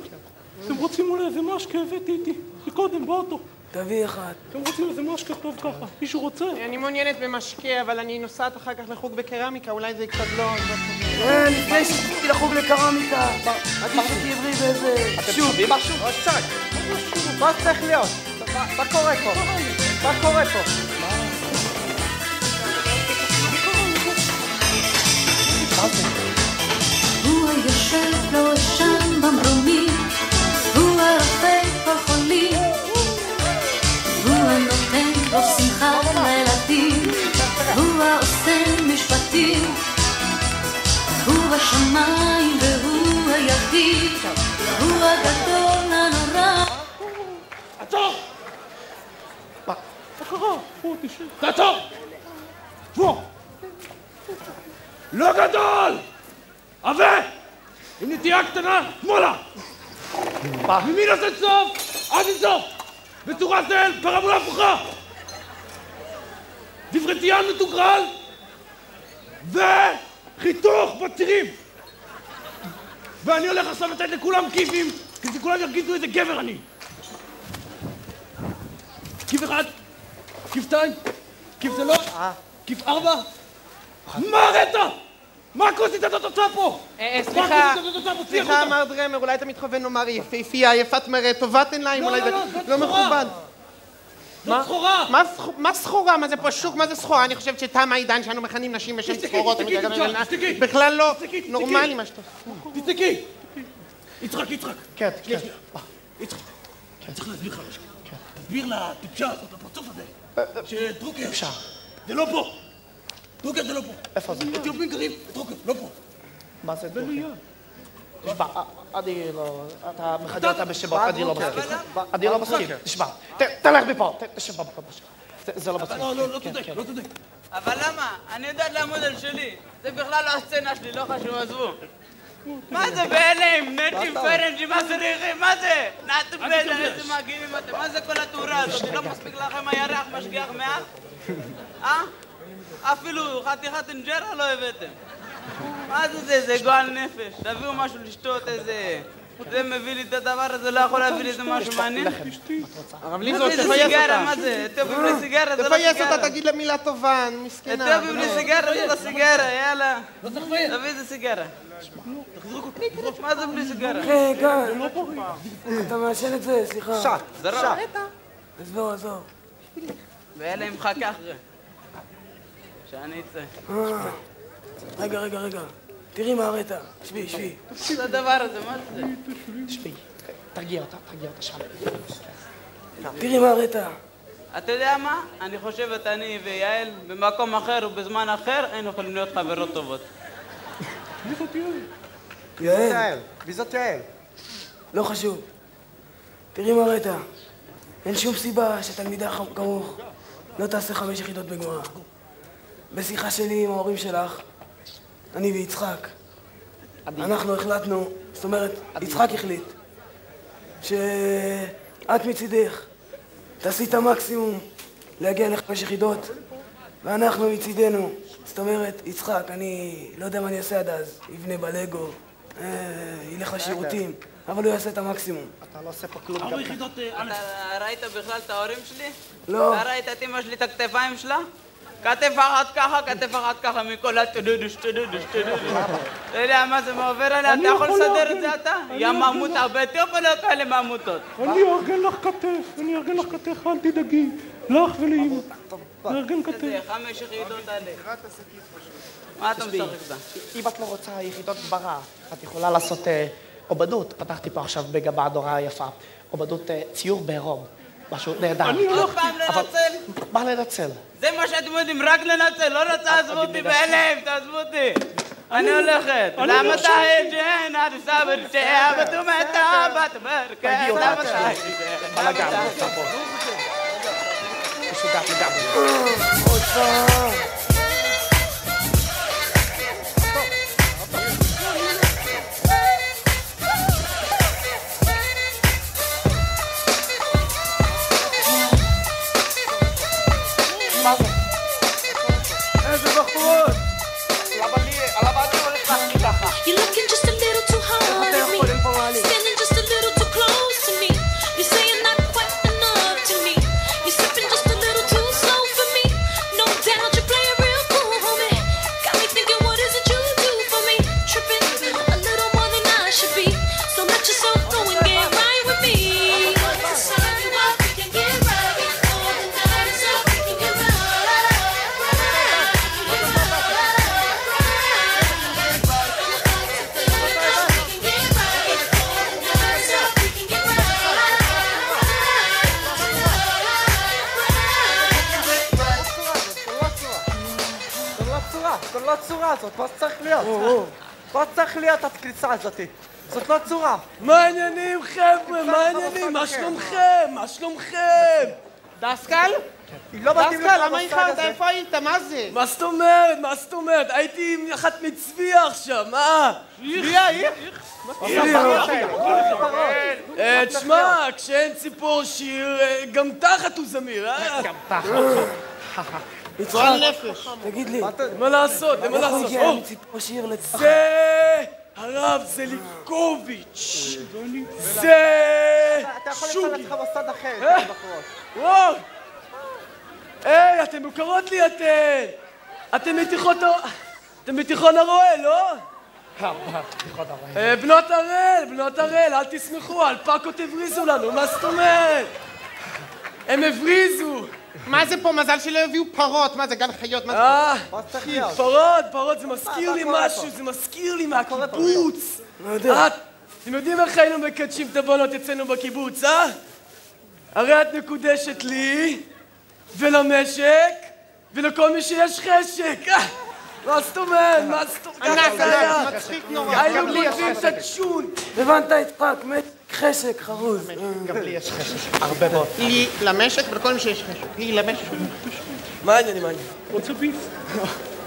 אתם רוצים אולי איזה משקה? הבאתי איתי. קודם, באוטו. תביא אחד. אתם רוצים איזה משקה טוב ככה? מישהו רוצה? אני מעוניינת במשקה, אבל אני נוסעת אחר כך לחוג בקרמיקה, אולי זה קצת לא... לפני שתיתי לחוג לקרמיקה. עדיף שתעברי באיזה שוק. אתם שומעים משהו? עוד צ'ק. מה צריך להיות? מה קורה פה? מה קורה פה? הוא היושב לו שם במרומים, הוא הרופא החולים, הוא הנותן לו שמחה לילדים, הוא העושה משפטים, הוא בשמיים והוא היחיד, הוא הגדול הנורא. עצור! מה קרה? תעצור! בוא! לא גדול! עבה! עם נטייה קטנה, שמאלה! ממין עושה סוף, עד אינסוף! בצורה של פרבולה הפוכה! דיפרנציאל מתוגרל! וחיתוך בצירים! ואני הולך עכשיו לתת לכולם כיפים, כדי שכולם ירגישו איזה גבר אני! כיף אחד, כיף שתיים, כיף שלוש, כיף ארבע. מה הראת? מה כוסית את התוצאה פה? סליחה, מר דרמר, אולי אתה מתכוון לומר יפהפייה, יפת מראה, טובת עיניים, אולי זה לא מכובד. זאת סחורה! מה סחורה? מה זה פה שוק? מה זה סחורה? אני חושבת שתם העידן שאנו מכנים נשים בשם סחורות. תשתקי! בכלל לא נורמלי מה שאתה... תשתקי! יצחק! כן. יצחק, אני צריך להסביר לך משהו. תסביר לטיפשה הזאת, לפרצוף הזה, שדרוקר, זה לא פה. דרוקר זה לא פה. איפה זה? אתיופים גרים, דרוקר, לא פה. מה זה דוחה? תשמע, אני לא... אתה מחדד אותה בשמות, אני לא מסכים. אני לא מסכים, תשמע. תלך מפה, תשב במקום בשביל. זה לא מסכים. לא צודק, לא צודק. אבל למה? אני יודעת לעמוד על שלי. זה בכלל לא הסצנה שלי, לא חשוב, עזבו. מה זה בהלם? נטים פרנג'ים מסריחים, מה זה? נעתם בהלם, איזה מגיעים אתם? מה זה כל התאורה הזאת? לא מספיק לכם הירח משגיח מעט? אפילו חתיכת אנג'רה לא הבאתם. מה זה? זה גועל נפש. תביאו משהו לשתות איזה... זה מביא לי את הדבר הזה, לא יכול להביא לי איזה משהו מעניין? הרב ליזו, תפייס אותה. מה זה? אתיופי בלי סיגרה, זה לא סיגרה. תפייס אותה, תגיד לה מילה טובה, מסכנה. אתיופי בלי סיגרה, זה לא סיגרה, יאללה. תביא איזה סיגרה. מה זה בלי סיגרה? רגע, אתה מעשן את זה, סליחה. זה רע. עזוב. ואלה עם חכה אחרי. שאני אצא. רגע. תראי מה הראית. שבי. זה הדבר הזה, מה זה? שבי, תרגיע אותה שם. תראי מה הראית. אתה יודע מה? אני חושבת אני ויעל במקום אחר ובזמן אחר היינו יכולים להיות חברות טובות. מי זאת יעל? יעל. מי זאת יעל? לא חשוב. תראי מה ראית. אין שום סיבה שתלמידה כמוך לא תעשה 5 יחידות בגמרא. בשיחה שלי עם ההורים שלך, אני ויצחק, אנחנו החלטנו, זאת אומרת, יצחק החליט, שאת מצידך תעשי את המקסימום להגיע ל5 יחידות, ואנחנו מצידנו, זאת אומרת, יצחק, אני לא יודע מה אני אעשה עד אז, יבנה בלגו, ילך לשירותים, אבל הוא יעשה את המקסימום. אתה לא עושה פה כלום. 4 יחידות א'. אתה ראית בכלל את ההורים שלי? לא. אתה ראית את אמא שלי את הכתפיים שלה? כתף אחת ככה מכל הטודודוש. אתה יודע מה זה מעובר עליה? אתה יכול לסדר את זה אתה? יא ממותה, באתיופיה לא כאלה ממותות. אני ארגן לך כתף, אל תדאגי. לך ולאמא. נארגן כתף. 5 יחידות עלי. מה אתה משחק בה? אם את לא רוצה יחידות גמרא, את יכולה לעשות אומנות. פתחתי פה עכשיו בגבה נורא יפה. אומנות ציור בעירום. משהו נהדר. עוד פעם לנצל? מה לנצל? זה מה שאתם יודעים, רק לנצל, לא תעזבו אותי בהלם, תעזבו אותי. אני הולכת. למה אתה הג'ן, עד סבר תהיה, בתומתה, בתמרכת. תגיעו אותה, בלגן, נוצא פה. משוגעת לגמרי. איזה בחורות! You're looking just a little too hard at me, standing just a little too close to me. You're saying not quite enough to me. You're sipping just a little too slow for me. No doubt you're playing real cool, homie. Got me thinking, what is it you do for me? Tripping a little more than I should be. So let yourself go and get right with me. Sign you up, we can get right. All the night is up, we can get right. זאת לא צורה, זאת לא צריך להיות. לא צריך להיות הקריצה הזאת. זאת לא צורה. מה העניינים חבר'ה? מה העניינים? מה שלומכם? דסקל? דסקל, למה איחרת? איפה היית? מה זה? מה זאת אומרת? הייתי עם אחת מצביה עכשיו, מה? צביה? תשמע, כשאין ציפור שיר, גם תחת הוא זמיר, אה? גם תחת. גועל נפש. תגיד לי, מה לעשות? זה הרב זליקוביץ', זה שוגי. אתה יכול לצאת לך מוסד אחר, וואו! היי, אתם מוכרות לי אתם מתיכון הרואה, לא? בנות הראל, אל תשמחו, אלפקות הבריזו לנו, מה זאת אומרת? הם הבריזו. מה זה פה? מזל שלא הביאו פרות, מה זה גן חיות? פרות, זה מזכיר לי משהו, זה מזכיר לי מהקיבוץ. אתם יודעים איך היינו מקדשים את הבנות אצלנו בקיבוץ, אה? הרי את מקודשת לי, ולמשק, ולכל מי שיש חשק. מה זאת אומרת? מה זאת אומרת? מצחיק נורא. היינו גונבים את הצ'ון. הבנת יצחק, מת חשק חרוז. גם לי יש חשק. הרבה מאוד. לי למשק ולכל מי שיש חשק. לי למשק. מה העניינים? רוצה ביף?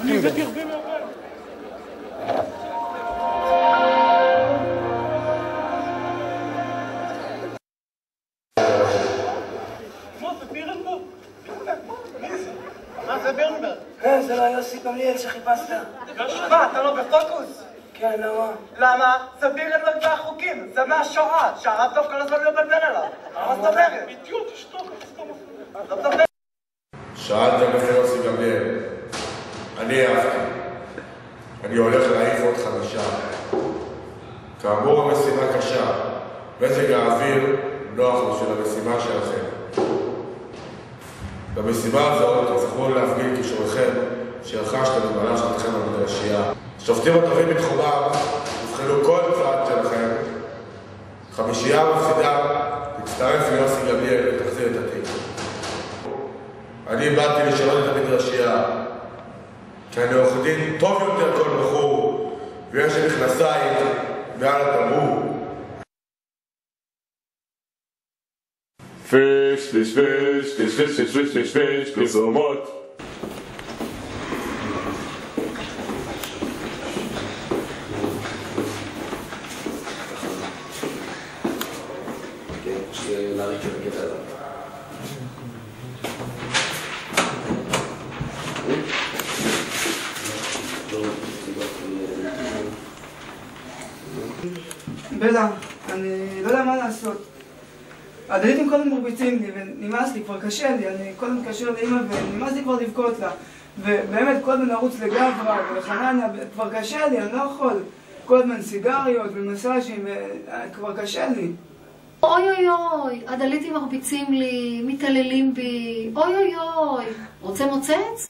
אני הבאתי הרבה מאוד. מה זה בירנברג? זה לא יוסי גמליאל שחיפשת. מה, אתה לא בפוקוס? כן, למה? למה? זה בירנברג והחוקים, זה מהשואה, שהרב דב כל הזמן מבלבל עליו. מה זאת אומרת? אידיוט, תשתוק, שאלתם איפה יוסי גמליאל. אני אהבתי. אני הולך להעיף עוד 5. כאמור המשימה קשה. מזג האוויר נוח בשביל המשימה שלכם. במשימה הזאת תצטרכו להפגין כישוריכם שרכשתם במהלך שנתכם במדרשייה. שופטים הטובים בתחומם תבחנו כל צעד שלכם. 5 מפסידה תצטרף ליוסי גמליאל ותחזיר את התיק. אני באתי לשנות את המדרשייה כי אני עורך דין טוב יותר כל בחור ויש לי מכנסיים מעל הטבור. פיש, פיש, פיש, פיש, פיש, פיש, פיש, פיש, פיש, פרסומות. בלה, אני לא יודע מה לעשות. הדליטים קודם מרביצים לי ונמאס לי, כבר קשה לי, אני קודם מתקשר לאמא ונמאס לי כבר לבכות לה. ובאמת קודם לרוץ לגברה ולחנניה, כבר קשה לי, אני לא יכול. כל הזמן סיגריות ומסאז'ים, כבר קשה לי. אוי אוי אוי, הדליטים מרביצים לי, מתעללים בי, אוי אוי אוי. רוצה מוצץ?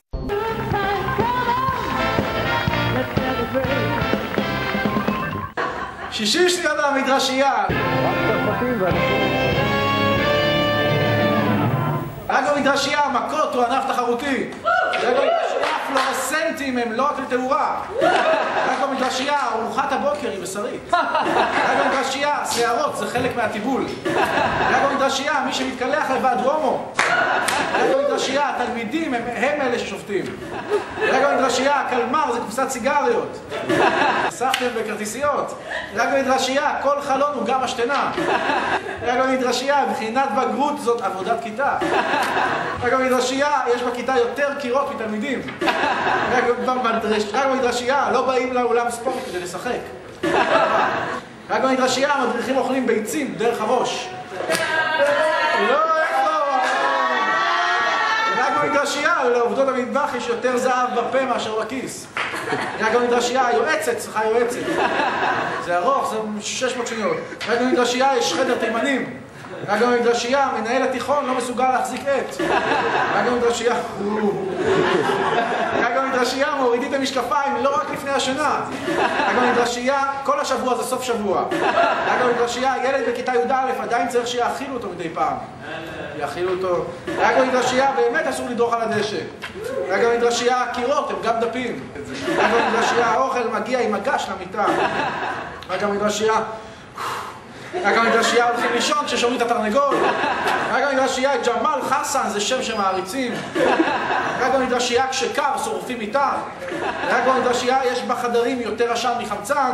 60 שניות על המדרשייה. רק במדרשייה, מכות הוא ענף תחרותי. רק במדרשייה, פלורסנטים הם לא רק לתאורה. רק במדרשייה, ארוחת הבוקר היא בשרית. רק במדרשייה, שערות זה חלק מהטיבול. רק במדרשייה, מי שמתקלח לבד הומו. רק במדרשייה, התלמידים הם אלה ששופטים. רק במדרשייה, הקלמר זה קופסת סיגריות. חסכתם בכרטיסיות. רק במדרשייה, כל חלון הוא גם השתנה. רק במדרשייה, בחינת בגרות זאת עבודת כיתה. רק במדרשייה, יש בכיתה יותר קירות מתלמידים. רק במדרשייה, לא באים לאולם ספורט כדי לשחק. רק במדרשייה, המדריכים אוכלים ביצים דרך הראש. רק במדרשייה, לעובדות המטבח יש יותר זהב בפה מאשר בכיס. רק במדרשייה, היועצת צריכה יועצת. זה ארוך, זה 600 שניות. רק במדרשייה יש חדר תימנים. רק במדרשייה, מנהל התיכון לא מסוגל להחזיק עט. רק במדרשייה... רק במדרשייה, מורידים את המשקפיים לא רק לפני השינה. רק במדרשייה, כל השבוע זה סוף שבוע. רק במדרשייה, ילד בכיתה י"א עדיין צריך שיאכילו אותו מדי פעם. יאכילו אותו. רק במדרשייה, באמת אסור לדרוך על הדשא. רק במדרשייה, הקירות הם גם דפים. רק במדרשייה, האוכל מגיע עם מגש למיטה. רק במדרשייה... רק במדרשייה הולכים לישון כששומעים את התרנגול. רק במדרשייה ג'מאל חסן זה שם שמעריצים. רק במדרשייה כשקר שורפים איתה. רק במדרשייה יש בחדרים יותר עשן מחמצן.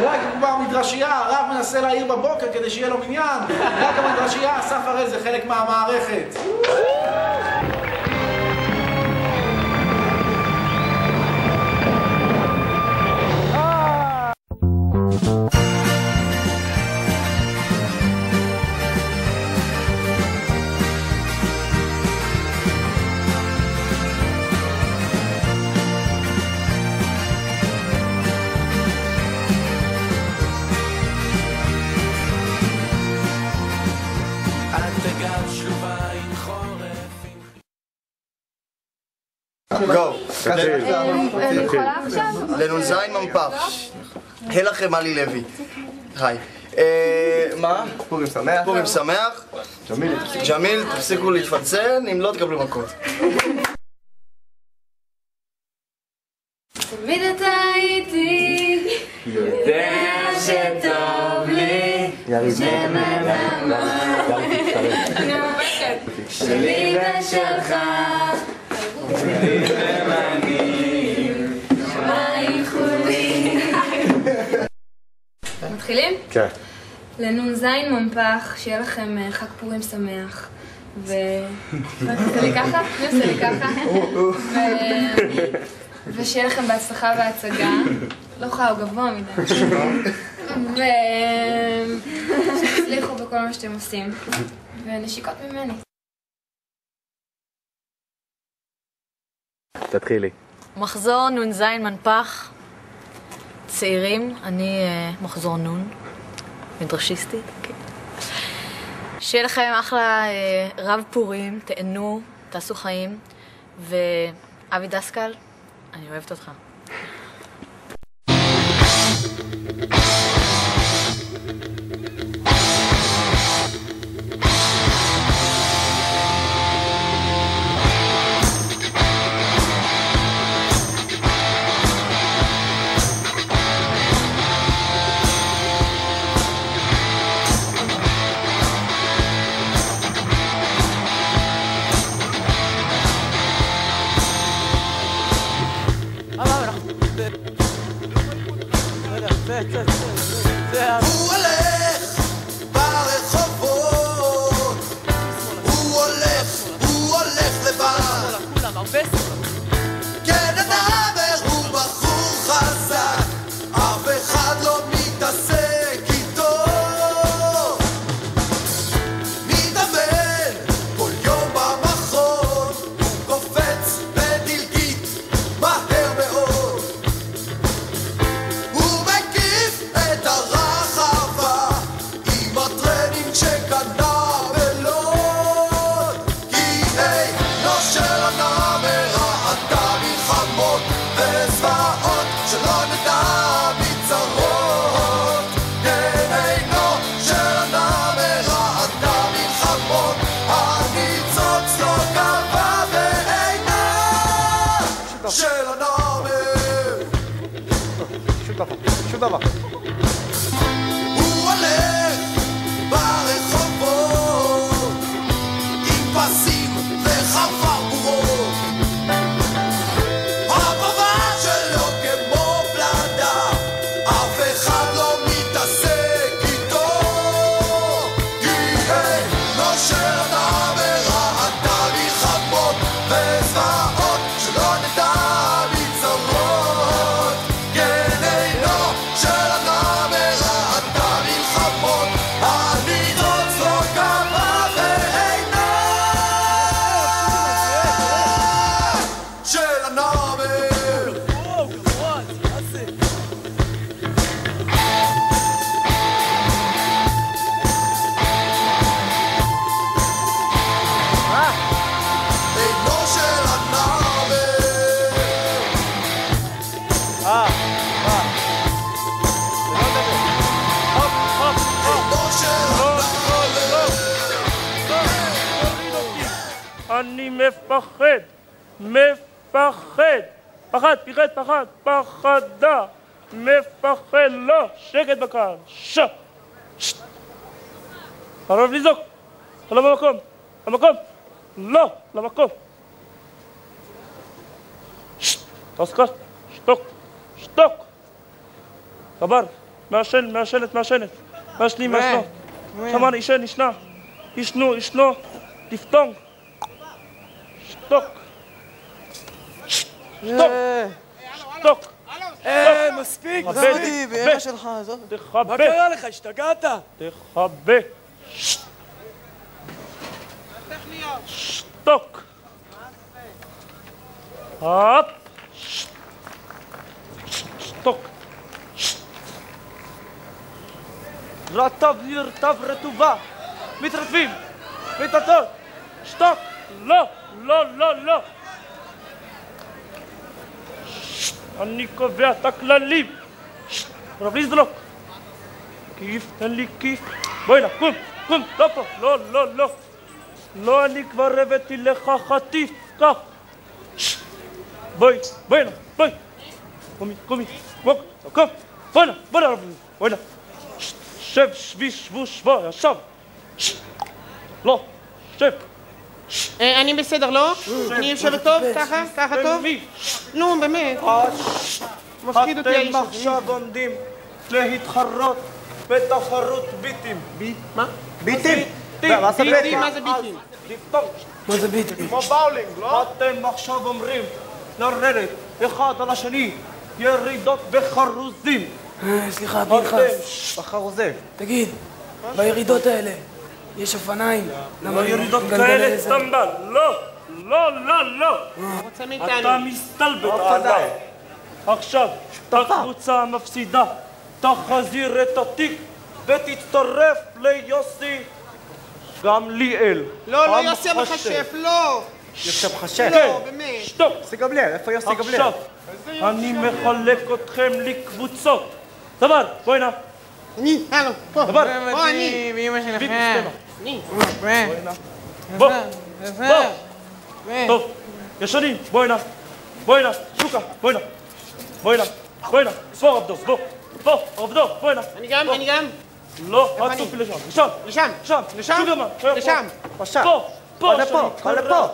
רק במדרשייה הרב מנסה להעיר בבוקר כדי שיהיה לו מניין. רק במדרשייה אסף הראל זה חלק מהמערכת. גו, אני יכולה עכשיו? לנ"ז ממפ"ף. הלכם עלי לוי. היי. מה? פורים שמח. פורים שמח. ג'מיל, תפסיקו להתפצל, אם לא תקבלו מכות. בן אדם שלי ושלך שלי ומנים מה איחולים. מתחילים? כן. לנ"ז ממפח, שיהיה לכם חג פורים שמח. עושה לי ככה? מי עושה לי ככה? ושיהיה לכם בהצלחה בהצגה. לא חייב גבוה מדי. ושתצליחו בכל מה שאתם עושים. ונשיקות ממני. תתחילי. מחזור נ"ז מנפח, צעירים, אני מחזור נון, מדרשיסטית. שיהיה לכם אחלה רב פורים, תהנו, תעשו חיים, ואבי דסקל, אני אוהבת אותך. הוא הולך ברחובות, הוא הולך לבד, כן אדם הוא בחור חזק, אף אחד לא מתעסק איתו, מתאמן כל יום במכון, הוא קופץ בדלקית מהר מאוד, הוא מקיף את הרחבה עם הטרנינג שקנה בלוד, כי אינו של הנאמרה עתה מלחמות וזוועות שלא נדע מצרות, כן אינו של הנאמרה עתה מלחמות הניצוץ לא קבע ואינה של הנאמר. שום דבר. הוא הולך ברחובות עם פסים וחפרורות, הפרווה שלו כמו פלדה, אף אחד לא מתעסק איתו, כי אינו של הנאמרה עתה מלחמות וזוועות שלא נדע מצרות, כן אינו של הנאמרה עתה מלחמות הניצוץ לא קבע ואינה של הנאמר. אינו של הנאמר. אינו של אני מפחד, פחד, פחדה, מפחד, לא, שקט בקהל, הרב לזעוק, לא במקום, לא, למקום, תסקר, שתוק, חבר, מעשנת, מעשנים, שמענו, ישנו, תפתונג, שתוק, מספיק, תכבה, זודי, באמא שלך, עזוב. תכבה. מה קרה לך, השתגעת? תכבה. שתוק. הופ. שתוק. רטב נרטב רטובה. מתרטבים. מתרטות. שתוק. לא. אני קובע את הכללים. רב ליזדלוק. כיף, תן לי כיף. בואי לה, קום, לא פה. לא. לא, אני כבר הבאתי לך חטיף. כך. בואי לה, קומי. בואי לה, רב ליזדלוק. בואי לה. שב, שבי, שבו, שבו, ישב. לא, שב. אני בסדר, לא? אני יושבת טוב? ככה? ככה טוב? נו, באמת. מפחיד אותי האיש הזה. אתם עכשיו עומדים להתחרות בתחרות ביטים. מה? ביטים? מה זה ביטים? מה זה ביטים? מה זה ביטים? כמו באולינג, לא? אתם עכשיו אומרים לרדת אחד על השני ירידות בחרוזים. סליחה, פנחס. בחרוזים. תגיד, בירידות האלה יש אופניים? בירידות כאלה סטמבל. לא, לא, לא, לא. אתה מסתלבט עליי. עכשיו, הקבוצה המפסידה תחזיר את התיק ותצטרף ליוסי גמליאל. לא, לא יוסי המכשף, לא. יוסי המכשף? לא, באמת. שטופ. יוסי גמליאל, איפה יוסי גמליאל? עכשיו, אני מחלק אתכם לקבוצות. דבר, בואי נא. אני, הלו, פה. דבר. פה אני. ואמא שלכם. אני. בוא. בוא. טוב, ישנים, בואי נא. בואי נא, שוקה, בואי נא. בואי נא, בואי נא. בוא עבדו, בוא. בוא, עבדו, בואי נא. אני גם, אני גם. לא, אל תצופי לשם. לשם. לשם. שם. לשם. שוגרמן. לשם. פה. פה. לפה. לפה.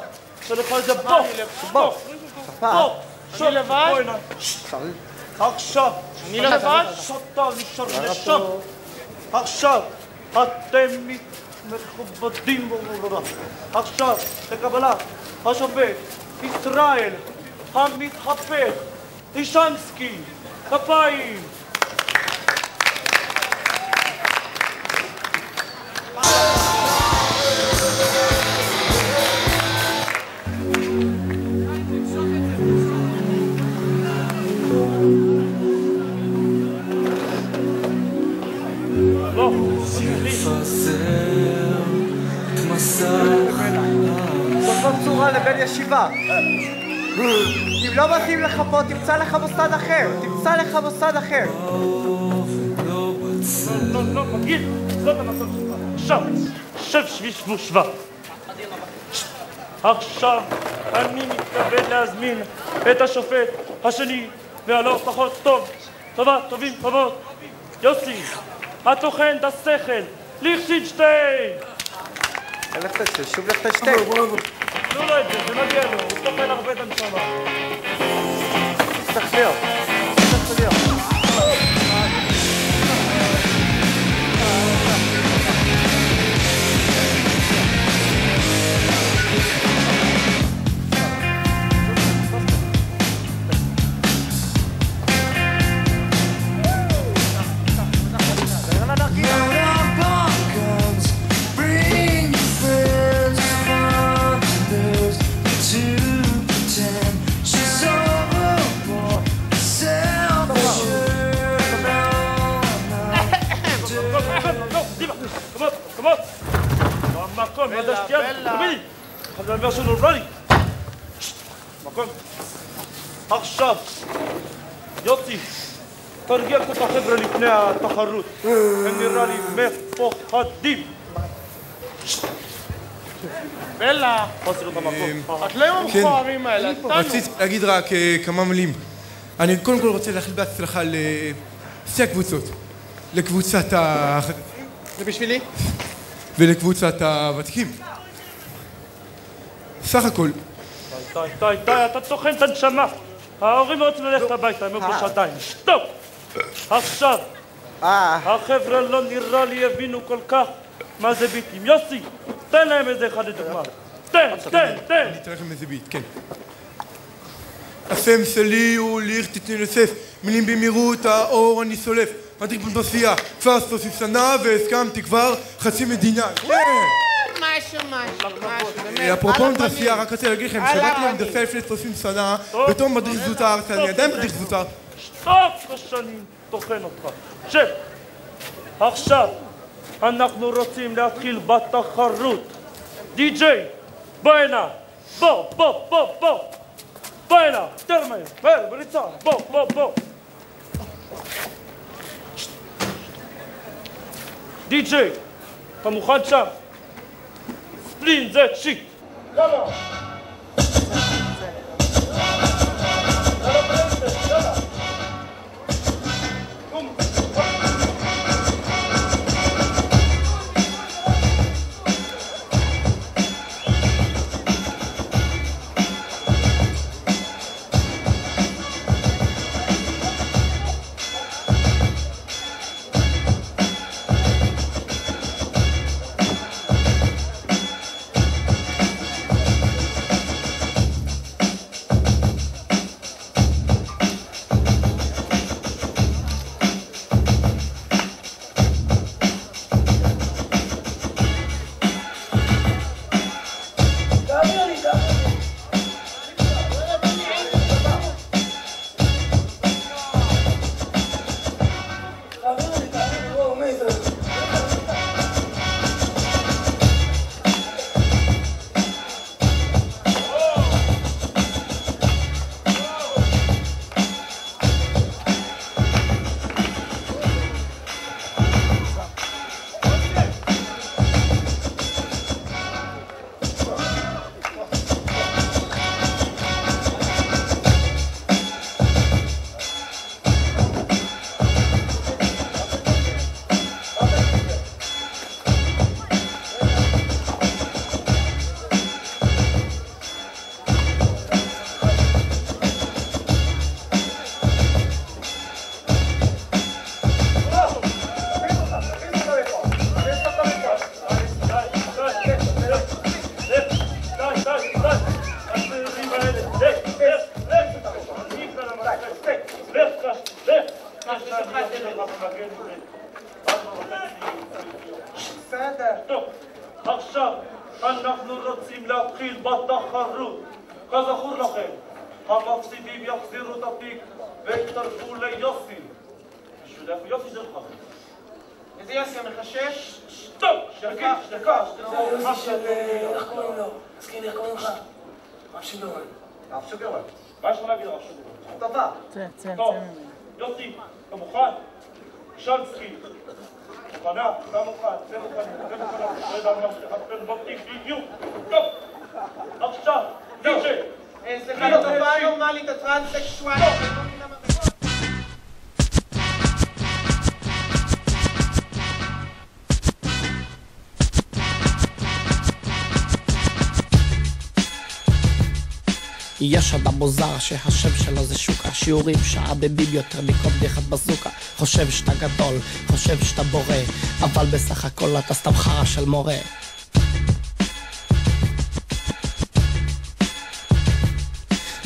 שלך זה בוא. בוא. בוא. אני לבד? בואי נא. עכשיו. אני לא לבד? שוטה נשאר לשם. עכשיו. אתם מכובדים. עכשיו. לקבלה. השופט. ישראל. המתהפך. לישנסקי. כפיים. זאת לא צורה לבן ישיבה. אם לא מתאים לך פה, תמצא לך מוסד אחר. תמצא לך מוסד אחר. לא, לא, מגיל, זאת המקום שלך. עכשיו, שב שבי שבו שבה. עכשיו אני מתכוון להזמין את השופט השני והלא פחות טוב. טובים, טובות. יוסי, הטוחן את השכל, ליכטנשטיין. שוב ליכטנשטיין. תנו לו את זה, זה מגיע לו, הוא טוחן הרבה את הנשמה. צריך להיות. צריך להיות. מקום, ידע שתייה, תמידי! חזר משהו נורמלי! מקום. עכשיו, יוסי, תרגיע קצת החבר'ה לפני התחרות. הם נראה לי מפוחדים. בלה! חוסר את המקום. את לא עם המכוערים האלה, רציתי להגיד רק כמה מילים. אני קודם כל רוצה לאחל בהצלחה לשתי הקבוצות. לקבוצת ה... זה בשבילי? ולקבוצת הוותיקים. סך הכל. די, אתה טוחן את הנשמה. ההורים רוצים ללכת הביתה, הם עברו שעתיים. שטופ! עכשיו, החבר'ה לא נראה לי הבינו כל כך מה זה ביטים. יוסי, תן להם איזה אחד לדוגמה. תן! אני אתן לכם איזה ביט, כן. השם שלי הוא ליכטנשטיין יוסף, מילים במהירות, האור אני סולף. מדריק בנדוסיה, כבר 30 שנה והסכמתי כבר חצי מדינה. משהו, באמת. אפרופו בנדוסיה, רק רציתי להגיד לכם שבאתי למנדסיה לפני 30 שנה בתור מדריך זוטר, אני עדיין מדריך זוטר. שטוף השנים טוחן אותך. שב! עכשיו אנחנו רוצים להתחיל בתחרות. די-ג'יי, בוא הנה! בוא! בוא הנה! יותר מהר, בריצה! בוא! די-ג'יי, אתה מוכן שם? ספלין זה שיט! יאללה! בסדר. טוב, עכשיו אנחנו רוצים להתחיל בתחרות. כזכור לכם, המפסידים יחזירו את התיק ויצטרפו ליוסי. בשביל איפה יוסי שלך? איזה יוסי המחשש? טוב, דקה. יוסי של... איך קוראים לו? מסכים, איך קוראים לך? רב שוגרמן. רב שוגרמן? מה יש לך להגיד רב שוגרמן? טובה. טוב, יוסי, אתה מוכן? שלסקי. מוכנה? אתה מוכן? זה מוכן. לא יודע מה שתחפן בתיק בדיוק. טוב, עכשיו, די.ג'יי. סליחה, לתופעה נורמלית הטרנסקסואלית. יש אדם מוזר שהשם שלו זה שוקה, שיעורים שעה בביב יותר מכל בדיחת בזוקה. חושב שאתה גדול, חושב שאתה בורא, אבל בסך הכל אתה סתם חרא של מורה.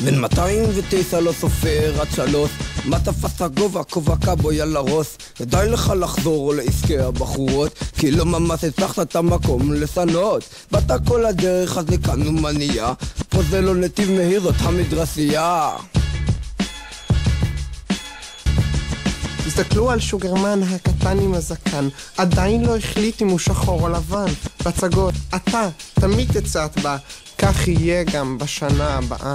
בין 209 לא סופר עד 3, מה תפס הגובה? כובע קאבוי על הראש. כדאי לך לחזור לעסקי הבחורות, כי לא ממש הצלחת את המקום לסנות. באת כל הדרך אז לכאן ומנייה, פה זה לא נתיב מהיר, זאת המדרסייה. תסתכלו על שוגרמן הקטן עם הזקן, עדיין לא החליט אם הוא שחור או לבן. בהצגות אתה תמיד תצעת בה, כך יהיה גם בשנה הבאה.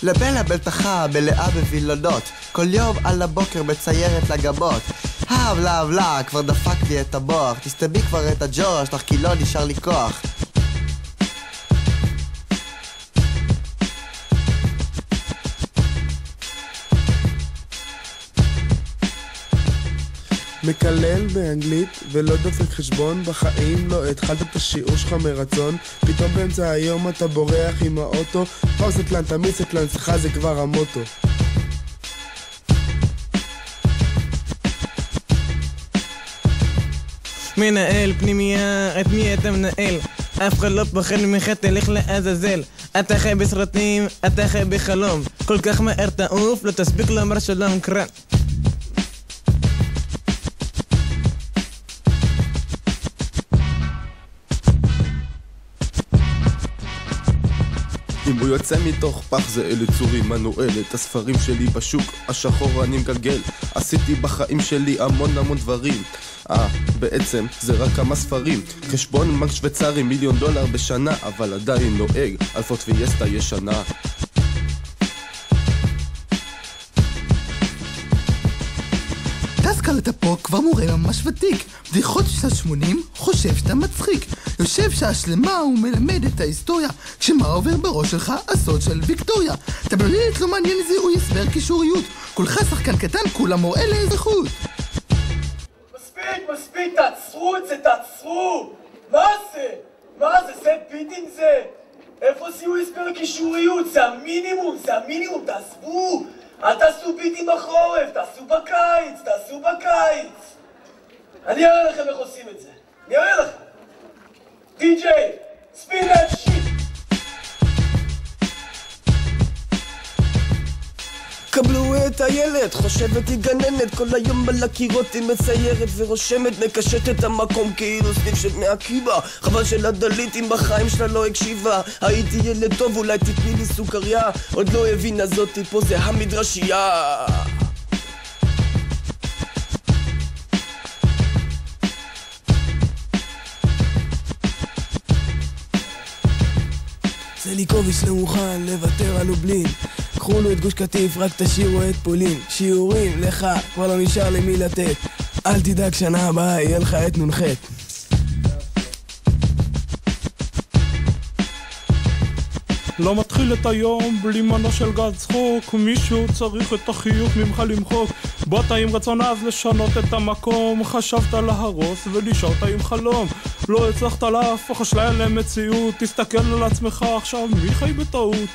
לבלה בלתחה בלאה בבילודות, כל יום על הבוקר מציירת לגבות. הבלה, כבר דפק לי את המוח, תסתבי כבר את הג'וש, לך כי לא נשאר לי כוח. מקלל באנגלית ולא דופק חשבון, בחיים לא התחלת את השיעור שלך מרצון, פתאום באמצע היום אתה בורח עם האוטו, פאוסטלן תמיד סטלן, שיחה זה כבר המוטו. מנהל פנימייה, את מי אתה מנהל? אף אחד לא פוחד ממך, תלך לעזאזל. אתה חי בסרטים, אתה חי בחלום, כל כך מהר תעוף, לא תספיק לומר שלום קרן. אם הוא יוצא מתוך פח זה אליצורי מנואל, את הספרים שלי בשוק השחור אני מגלגל, עשיתי בחיים שלי המון דברים, בעצם זה רק כמה ספרים, חשבון בנק שוויצרי $1,000,000 בשנה, אבל עדיין נוהג אלפות ויסטה ישנה. דסקל אתה פה כבר מורה ממש ותיק, בדיחות שנת 80 חושב שאתה מצחיק, יושב שעה שלמה ומלמד את ההיסטוריה, כשמה עובר בראש שלך הסוד של ויקטוריה. אתה בלונית לא מעניין זיהוי הסבר קישוריות, כולך שחקן קטן כולם מורה לאזרחות. מספיק, תעצרו את זה, תעצרו! מה זה? זה ביטים זה? איפה זיהוי הסבר קישוריות? זה המינימום, תעזבו! אל תעשו ביטים בחורף, תעשו בקיץ! אני אראה לכם איך עושים את זה, די.ג'יי, ספין that shit! קבלו את הילד, חושבת היא גננת, כל היום על הקירות היא מציירת ורושמת, מקשט את המקום כאילו סניף של בני עקיבא, חבל שלדלית אם בחיים שלה לא הקשיבה, הייתי ילד טוב אולי תתני לי סוכריה, עוד לא הבינה זאתי פה זה המדרשייה. סליקוביץ' לא מוכן לוותר על לובלין, קחו לו את גוש קטיף, רק תשאירו את פולין. שיעורים לך, כבר לא נשאר למי לתת, אל תדאג שנה הבאה יהיה לך את נ"ח. לא מתחיל את היום בלי מנה של גז צחוק, מישהו צריך את החיוך ממך למחוק. באת עם רצון אז לשנות את המקום, חשבת להרוס ונשארת עם חלום, לא הצלחת להפוך אשליה למציאות, תסתכל על עצמך עכשיו מי חי בטעות.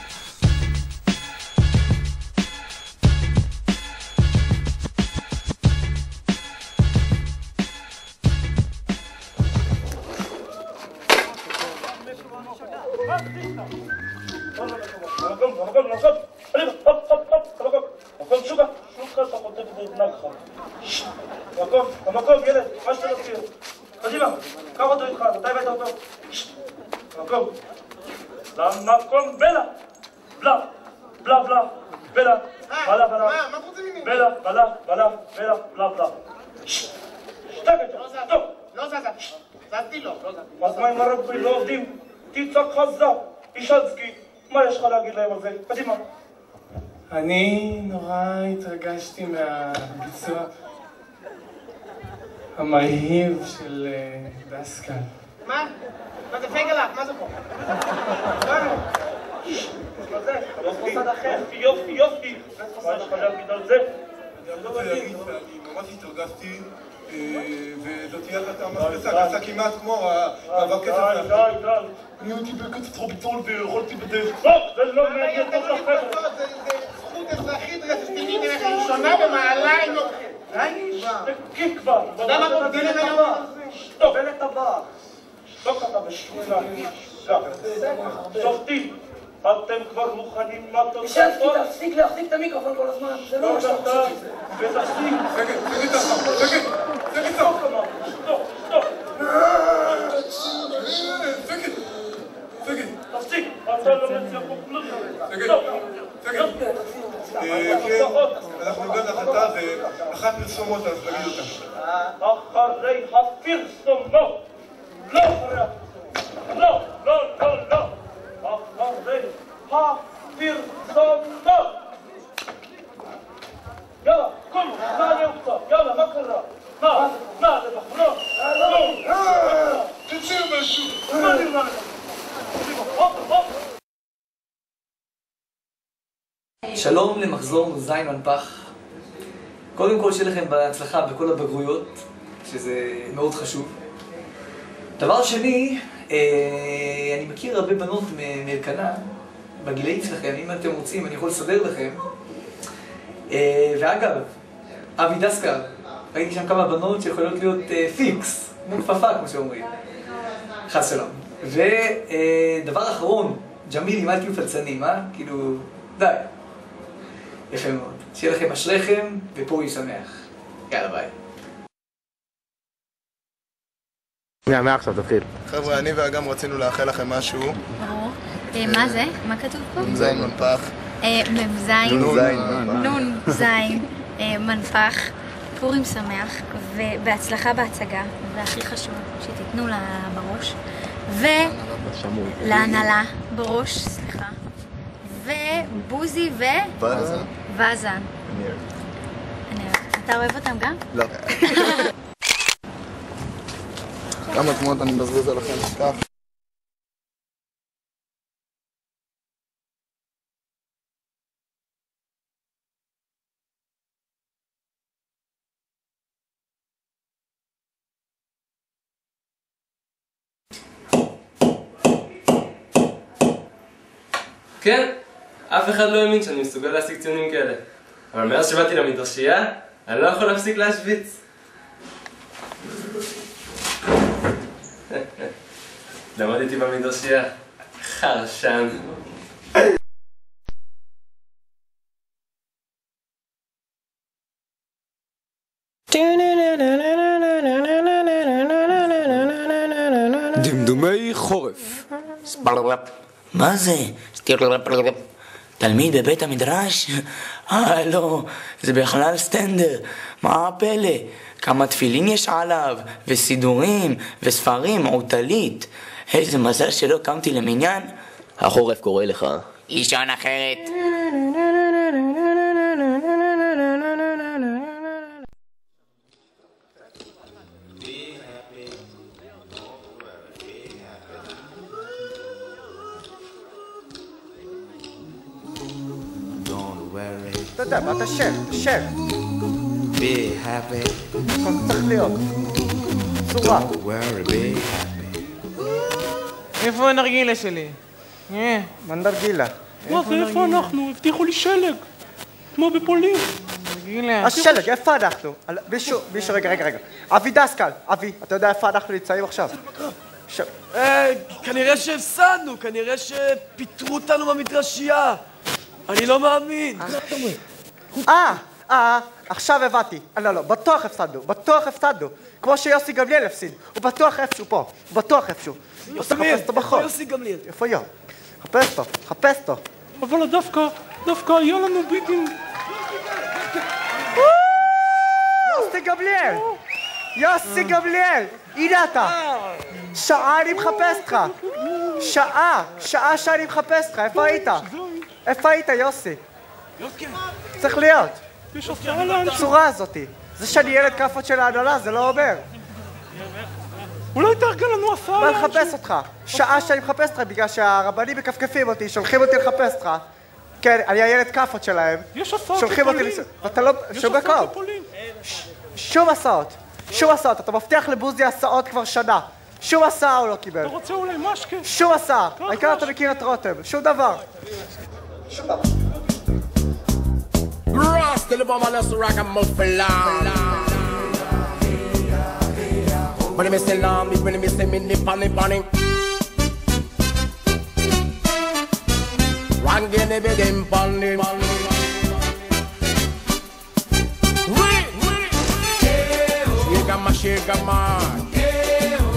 במקום, ילד, מה שאתה מכיר. קדימה, קח אותו איתך, מתי הבאת אותו? במקום. למקום, בלה. בלה, בלה, בלה, בלה, בלה, בלה. מה רוצים ממני? בלה, בלה, בלה, בלה, בלה, בלה. שתקת, טוב. לא זזה. זזתי לו, לא זזתי. אז מה אם הרבי לא עובדים? תצעק חזק, אישנסקי. מה יש לך להגיד להם על זה? קדימה. אני נורא התרגשתי מהביצוע המרהיב של דסקל. מה? מה זה פייגלך? מה זה פה? יופי. מה יש לך להגיד על זה? אני רוצה להגיד שאני ממש התרגשתי וזאת תהיה החלטה ממש גסה כמעט כמו המאבק כסף. די. אני הייתי בקצת רוביצול ויכולתי בדרך. זה לא מעניין כל כך. זה זכות אזרחית רצינית ראשונה במעלה עם אתכם. תקי כבר. אתה יודע מה מבדיל ממנו? טוב, אלה טבע. לא כתב בשכונה. שופטים, אתם כבר מוכנים מה תוצאות? אישנסקי, תפסיק להחזיק את המיקרופון כל הזמן. זה לא מה שאתה חושב שזה. ותפסיק. שקט. סטופ. תפסיק. אתה לא מציע פה כלום. אנחנו הגענו להחלטה ואחת פרסומות, אז נגיד אותה. אחרי הפרסומות. לא אחרי הפרסומות. לא. אחרי הפרסומות. יאללה, קומו, נעלה קצת. יאללה, מה קרה? מה, זה בחלום? תצאו משהו. מה נראה לך? שלום למחזור זין מנפח. קודם כל שיהיה לכם בהצלחה בכל הבגרויות, שזה מאוד חשוב. דבר שני, אני מכיר הרבה בנות מאלקנה, בגילאים שלכם, אם אתם רוצים אני יכול לסדר לכם. ואגב, אבי דסקל, ראיתי שם כמה בנות שיכולות להיות פיקס, כמו כפפה כמו שאומרים. חס שלום. ודבר אחרון, ג'מיל, אם אל תהיו פלצנים, כאילו, די. יפה מאוד. שיהיה לכם אשריכם ופורים שמח. יאללה ביי. מעכשיו תתחיל. חבר'ה, אני ואגם רצינו לאחל לכם משהו. ברור. מה זה? מה כתוב פה? זין מנפח. נון זין מנפח. פורים שמח ובהצלחה בהצגה, והכי חשוב שתיתנו לה בראש ולהנהלה בראש, סליחה, ובוזי וזן. אתה אוהב אותם גם? לא. כמה תמונות אני מבזבז עליכם, כך. כן, אף אחד לא האמין שאני מסוגל להשיג ציונים כאלה. אבל מאז שבאתי למדרשייה, אני לא יכול להפסיק להשוויץ. למדתי במדרשייה, חרשן. דמדומי חורף. מה זה? תלמיד בבית המדרש? לא, זה בכלל סטנדר. מה הפלא? כמה תפילין יש עליו, וסידורים, וספרים, עוטלית. איזה מזל שלא קמתי למניין. החורף קורא לך. לישון אחרת. אתה יודע, מה תשב. Be happy. הכל צריך להיות. צורה. Don't worry, be happy. איפה הנרגילה שלי? מה נרגילה? מה זה, איפה אנחנו? הבטיחו לי שלג. כמו בפולין. נרגילה. השלג, איפה אנחנו? בישו, רגע. אבי דסקל, אבי, אתה יודע איפה אנחנו נמצאים עכשיו? כנראה שהפסדנו, כנראה שפיטרו אותנו במדרשייה. אני לא מאמין. עכשיו הבנתי. לא, בטוח הפסדנו. כמו שיוסי גמליאל הפסיד. הוא בטוח איפשהו פה. הוא בטוח איפשהו. איפה יוסי גמליאל? איפה יו? חפש אותו. אבל דווקא היה לנו ביטים. יוסי גמליאל! הנה אתה! שעה אני מחפש אותך! שעה שאני מחפש אותך! איפה היית, יוסי? צריך להיות! הצורה הזאתי! זה שאני ילד כאפות של ההנהלה, זה לא אומר! אולי תארגן לנו הסעה? מה לחפש אותך? שעה שאני מחפש אותך בגלל שהרבנים מקפקפים אותי, שולחים אותי לחפש אותך. כן, אני הילד כאפות שלהם. יש הסעות שולחים אותי... ואתה לא... שום מקום. שום הסעות. אתה מבטיח לבוזי הסעות כבר שנה. שום הסעה הוא לא קיבל. אתה רוצה אולי משקה? שום הסעה. העיקר אתה מכיר את רותם. שום דבר. Rasta the bomb, let's rock a muffin. When me say lamb, when me say me bunny. Run get the big bunny. Chega mais,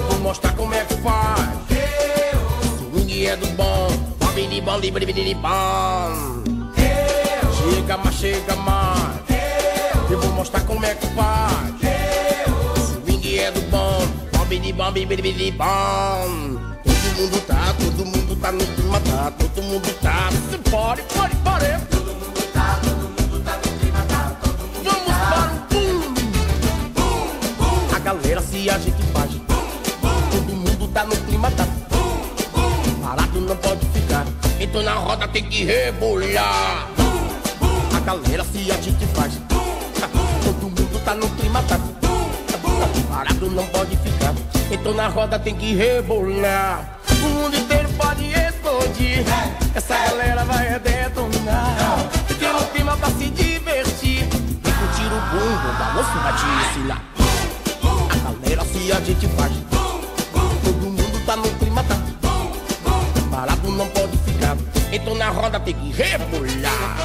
vou mostrar como é que faz. Swing é do bom, bam, bam. Chega mais, eu vou mostrar como é que faz. Swing é do bom, bam. Todo mundo tá no clima, tá. Todo mundo tá, se pode. Todo mundo tá no clima, tá. Vamos para o boom. A galera se agita e faz. Todo mundo tá no clima, tá. Parado não pode ficar. Então na roda tem que rebolar. A galera se agita e faz. Todo mundo tá no clima, tá. Parado não pode ficar. Então na roda tem que rebolar. O mundo inteiro pode explodir. Essa galera vai detonar. Tem um clima pra se divertir. E curtir o bumbo, balanço, bate lá. A galera se agita e faz. Todo mundo tá no clima, tá. Parado não pode ficar. Então na roda tem que rebolar.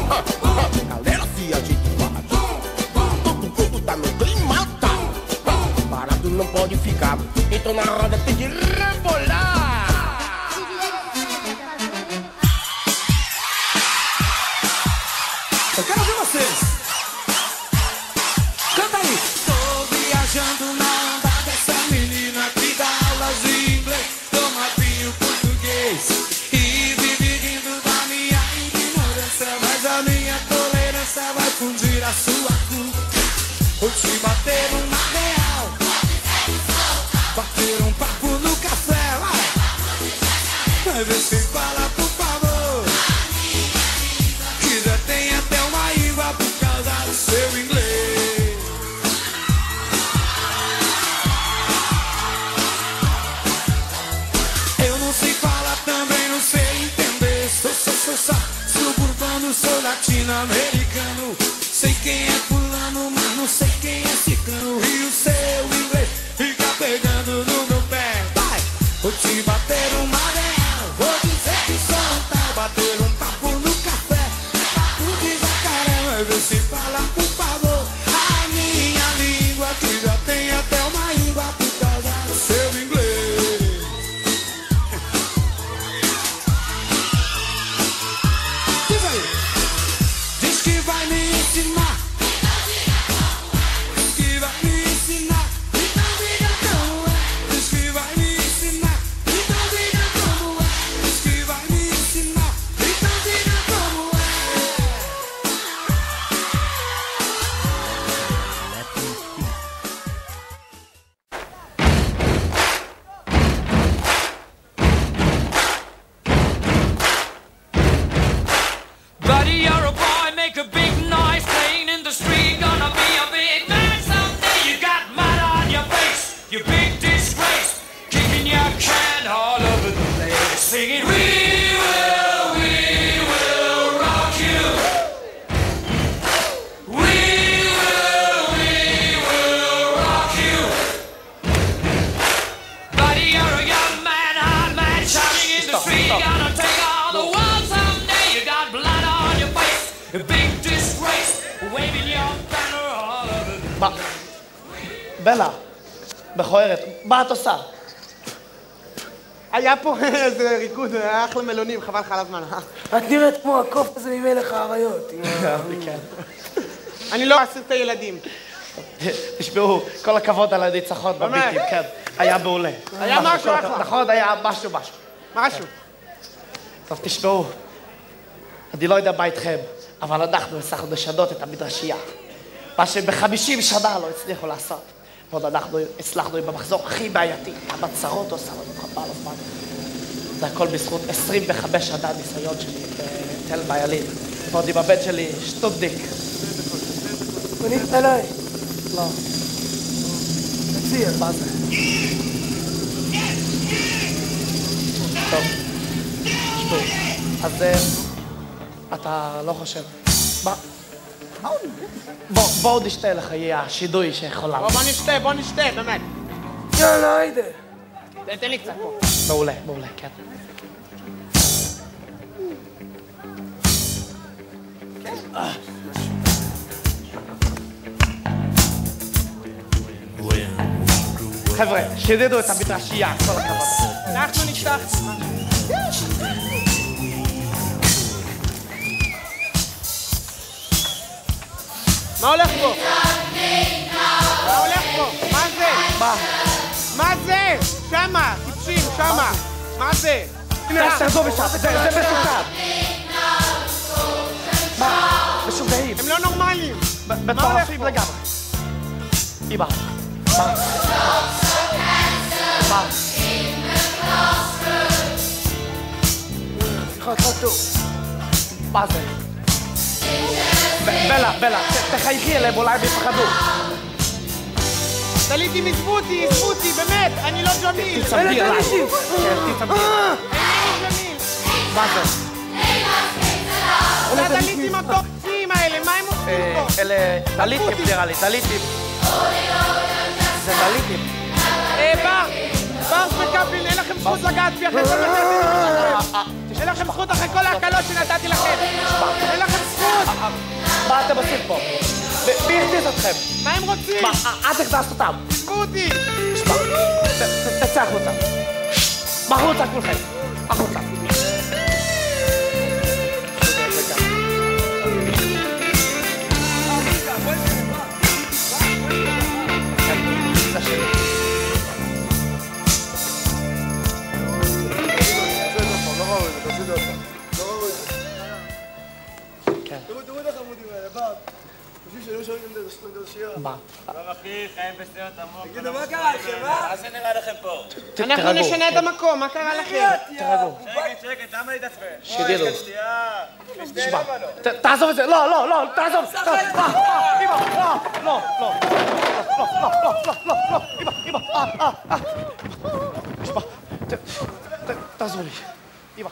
A galera se agita e faz. Todo mundo tá no clima, tá. Parado não pode ficar. Então na roda tem que rebolar. Eu quero ver vocês. Canta aí. Tô viajando na onda dessa menina que dá aulas de inglês, toma vinho português e vive rindo da minha ignorância. Mas a minha tolerância vai fundir a sua culpa. Vou te bater uma real, bater um papo no café, vai ver se fala por favor, que já tem até uma íngua por causa do seu inglês. Eu não sei falar, também não sei entender. Sou suburbano, sou latino-americano. Sei quem é fulano, mas não sei quem é ciclano. E o seu inglês fica pegando no meu pé. Vai, vou te bater uma real, vou dizer que sou um tal. Bater um papo no café, papo de jacaré. Mas vê se fala por favor a minha língua, que já tem até uma íngua por causa do seu inglês. Diz aí. Diz que vai me ensinar, diz que vai me בלה, מכוערת, מה את עושה? היה פה איזה ריקוד, היה אחלה מלונים, חבל לך על הזמן. את נראית כמו הקוף הזה ממלך האריות. אני לא אסיר את הילדים. תשמעו, כל הכבוד על הניצחון בביטים, כן. היה מעולה. היה משהו אחלה. נכון, היה משהו. משהו. טוב, תשמעו, אני לא יודע מה איתכם, אבל אנחנו הצלחנו לשנות את המדרשייה. מה שב-50 שנה לא הצליחו לעשות. ועוד אנחנו הצלחנו עם המחזור הכי בעייתי. כמה צרות עושה לנו חבל הזמן. זה הכל בזכות 25 שנה ניסיון שלי בתל ביילין. ועוד עם הבן שלי, שטודניק. פנית אליי. לא. תציע. מה זה? טוב. תשמעו, אז אתה לא חושב. בואו נשתה לך, יהיה השידוי שיכולה. בוא נשתה, באמת. יאללה, היידה. תן לי קצת פה. מעולה, כן. חבר'ה, שדדו את המדרשייה, כל הכבוד. אנחנו נפתח. מה הולך פה? מה זה? מה זה? שמה, טיפשים, שמה. מה זה? הנה, תרדו בשם, זה מסוכן. מה? משוגעים. הם לא נורמליים. מטורפים לגמרי. אמא. מה? שיחת טוב. מה זה? בלה, תחייכי אליהם, אולי ויפחדו. דליתי, עזבו אותי, באמת, אני לא ג'מיל. תצמדי אליי. תצמדי. אינני ג'מיל. מה זה? זה הדליתים הטורפים האלה, מה הם עושים פה? אלה דליתים נראה לי, דליתים. זה דליתים. בר וקפלין, אין לכם זכות לגעת בי אחרי כל מה שעשיתי לכם. אין לכם זכות אחרי כל ההקלות שנתתי לכם. אין לכם זכות. מה אתם עושים פה? מי הכניס אתכם? מה הם רוצים? מה, את הכנסת אותם. עזבו אותי. תצא החוצה. החוצה כולכם. החוצה. מה? אחי, חיים בסרט עמוק. תגידו, מה קרה לכם, מה זה נראה לכם פה? אנחנו נשנה את המקום, מה קרה לכם? תרגעו. שקט, למה להתעצבן? שתדעו. שנייה. תעזוב את זה, לא, תעזוב. לא. אמא, תעזור לי. אמא.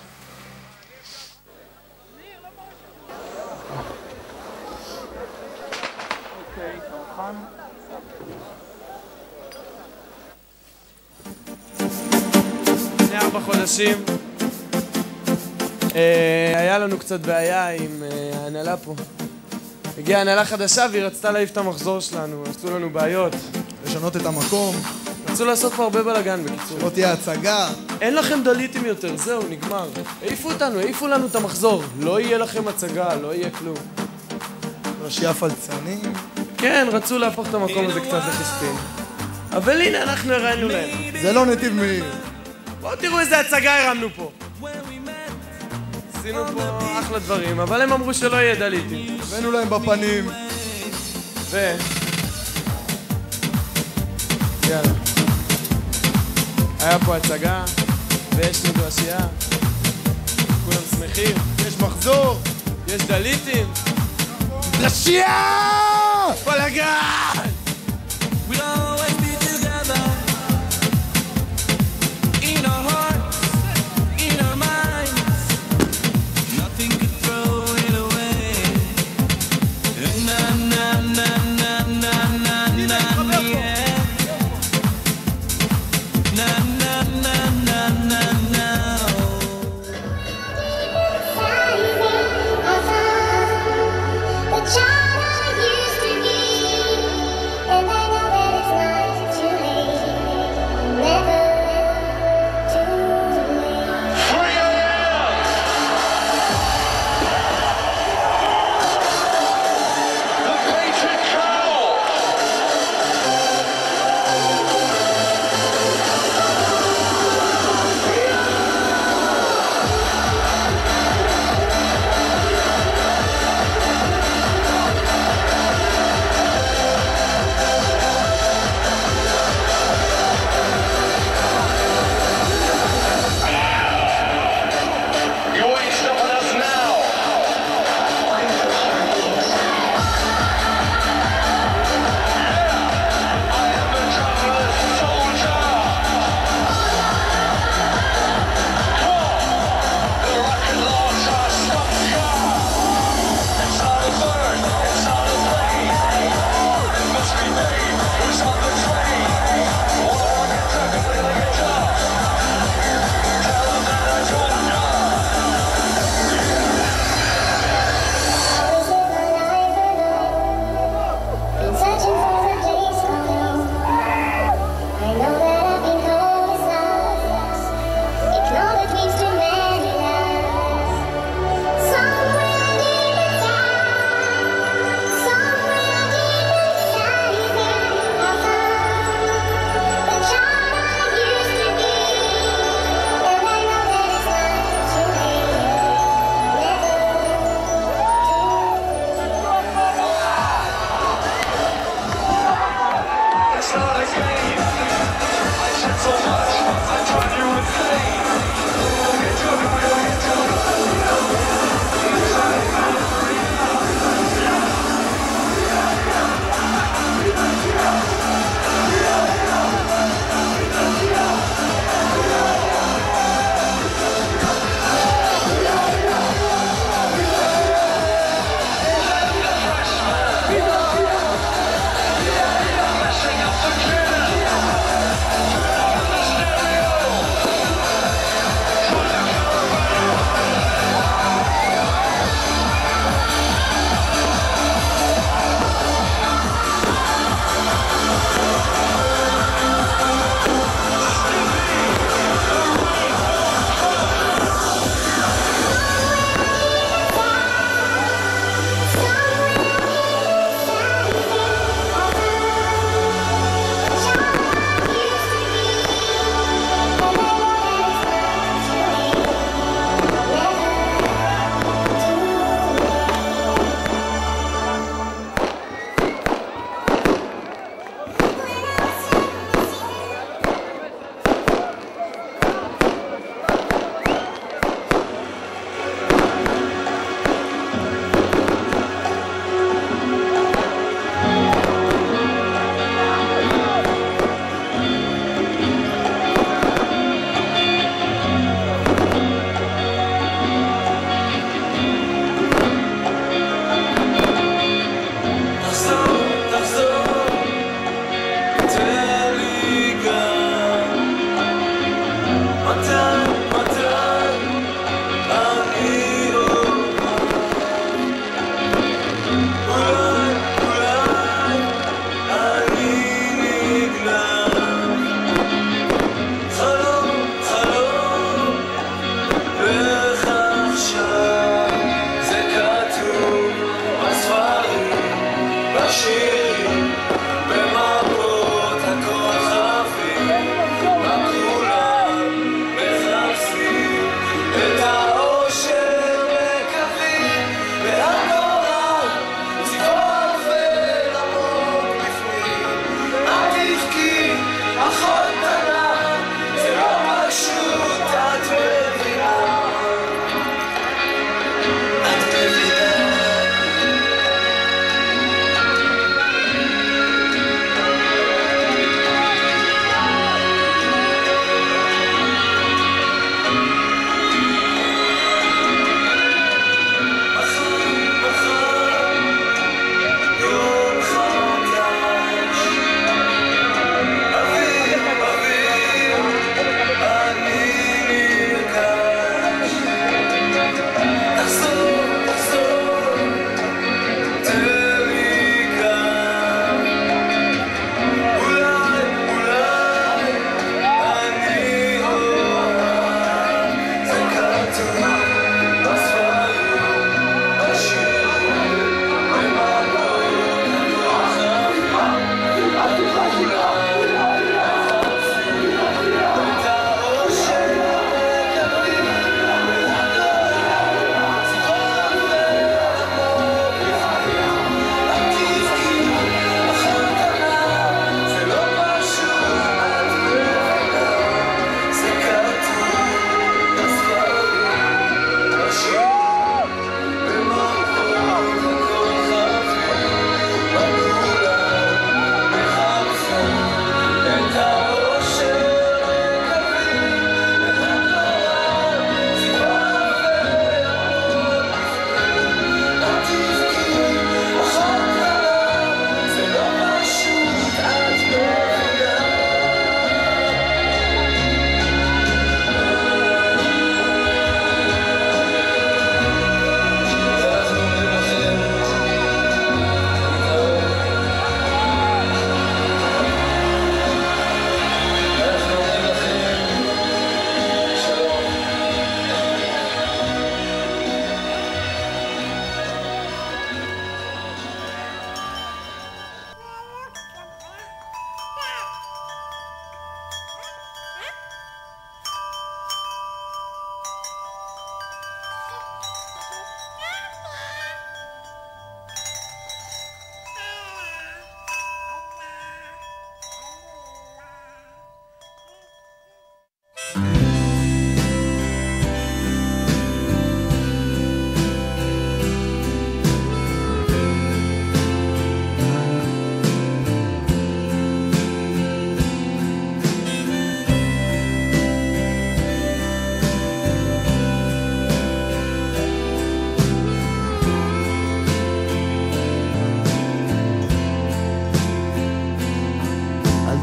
לפני 4 חודשים היה לנו קצת בעיה עם ההנהלה פה. הגיעה הנהלה חדשה והיא רצתה להעיף את המחזור שלנו, עשו לנו בעיות. לשנות את המקום. רצו לעשות פה הרבה בלגן בקיצור. לא תהיה הצגה. אין לכם דליתים יותר, זהו, נגמר. העיפו אותנו, העיפו לנו את המחזור. לא יהיה לכם הצגה, לא יהיה כלום. ראשייה פלצנים. כן, רצו להפוך את המקום הזה קצת לחספין. אבל הנה, אנחנו הראינו להם. זה לא נתיב מהיר. בואו תראו איזה הצגה הרמנו פה. עשינו פה אחלה דברים, אבל הם אמרו שלא יהיה דליתים. הבאנו להם בפנים. יאללה. היה פה הצגה, ויש מדרשייה. כולם שמחים. יש מחזור. יש דליתים. מדרשייה! בלגן! We'll always be together. In our hearts, in our minds. Nothing could throw it away. Na na na na na na na yeah. Na na na na na na. The child I used to be. בשירים, במפות הכל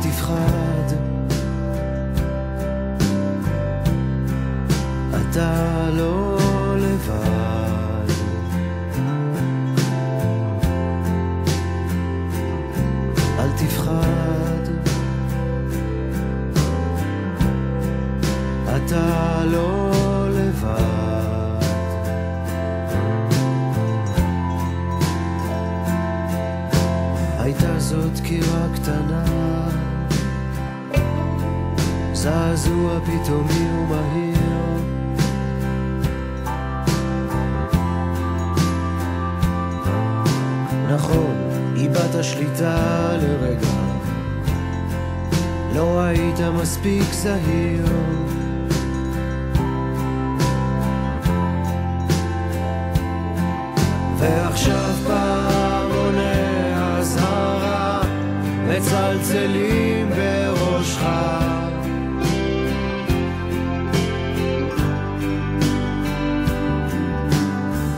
תפחד, אתה לא לבד. אל תפחד, אתה לא לבד. הייתה זאת קירה קטנה, זעזוע פתאומי ומהיר, נכון, איבדת שליטה לרגע, לא היית מספיק זהיר. ועכשיו פעמוני הזהרה מצלצלים בראשך,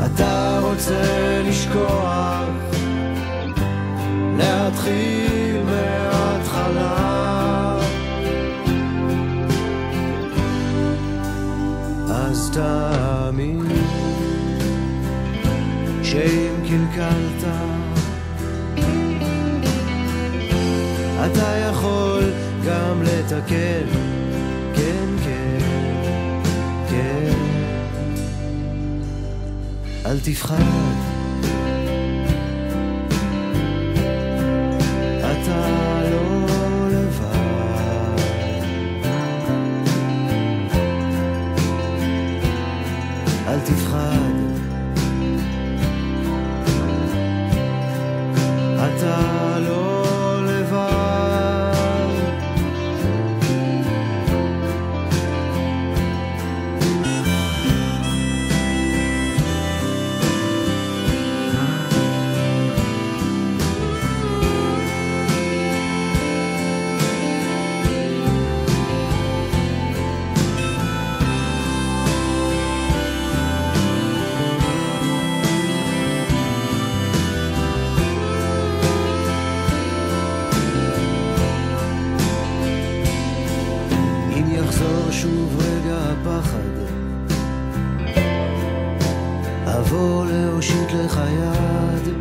אתה רוצה לשכוח, להתחיל מההתחלה, אז תאמין שאם קלקלת אתה יכול גם לתקן, כן, כן, כן. אל תפחד, אתה לא לבד. אל תפחד, אתה לא לבד. שוב רגע הפחד, אבוא להושיט לך יד,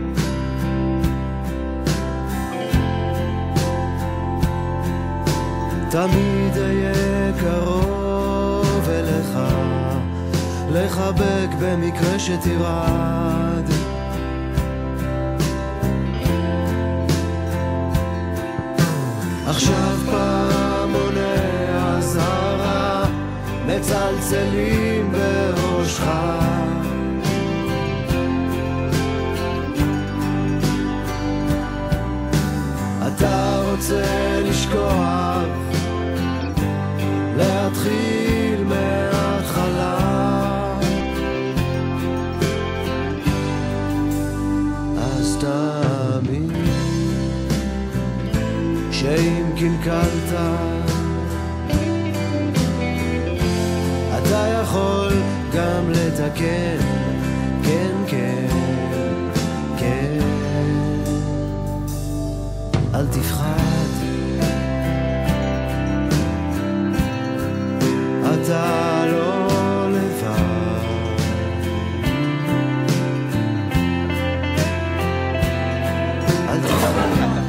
תמיד אהיה קרוב אליך, לחבק במקרה שתירד. עכשיו פעמוני הזהרה מצלצלים בראשך, אתה רוצה לשכוח, להתחיל מההתחלה, אז תאמין שאם קלקלת אתה יכול גם לתקן, כן, כן, כן. אל תפחד, אתה לא לבד. אל תפחד,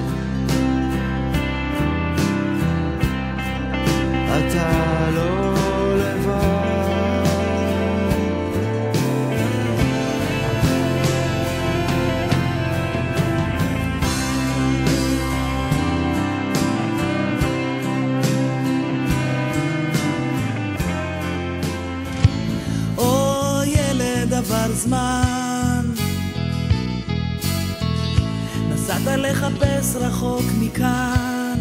אתה לא עבר זמן, נסעת לחפש רחוק מכאן,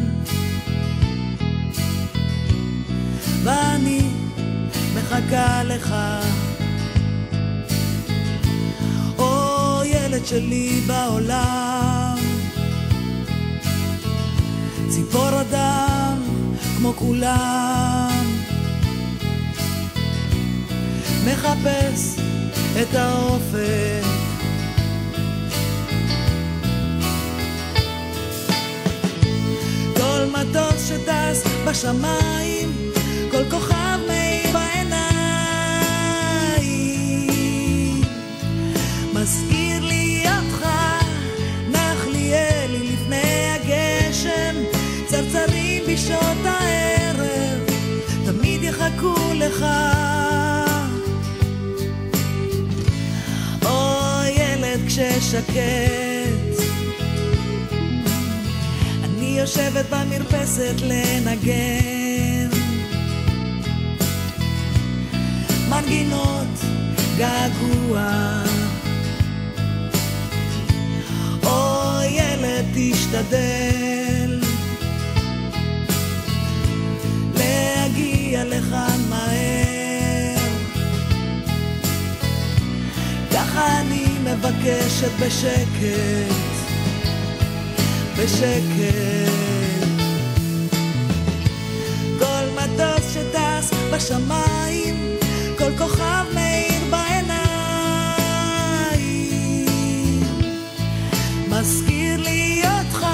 ואני מחכה לך, או ילד שלי בעולם, ציפור אדם כמו כולם, מחפש את האופק, כל מטוס שטס בשמיים, כל כוכב מאיר בעיניים, מזכיר לי אותך, נחליאלי לפני הגשם, צרצרים בשעות הערב, תמיד יחכו לך. או ילד כששקט, אני יושבת במרפסת לנגן מנגינות געגוע. או ילד תשתדל להגיע לכאן מהר, ככה אני מבקשת בשקט, בשקט. כל מטוס שטס בשמיים, כל כוכב מאיר בעיניים, מזכיר לי אותך,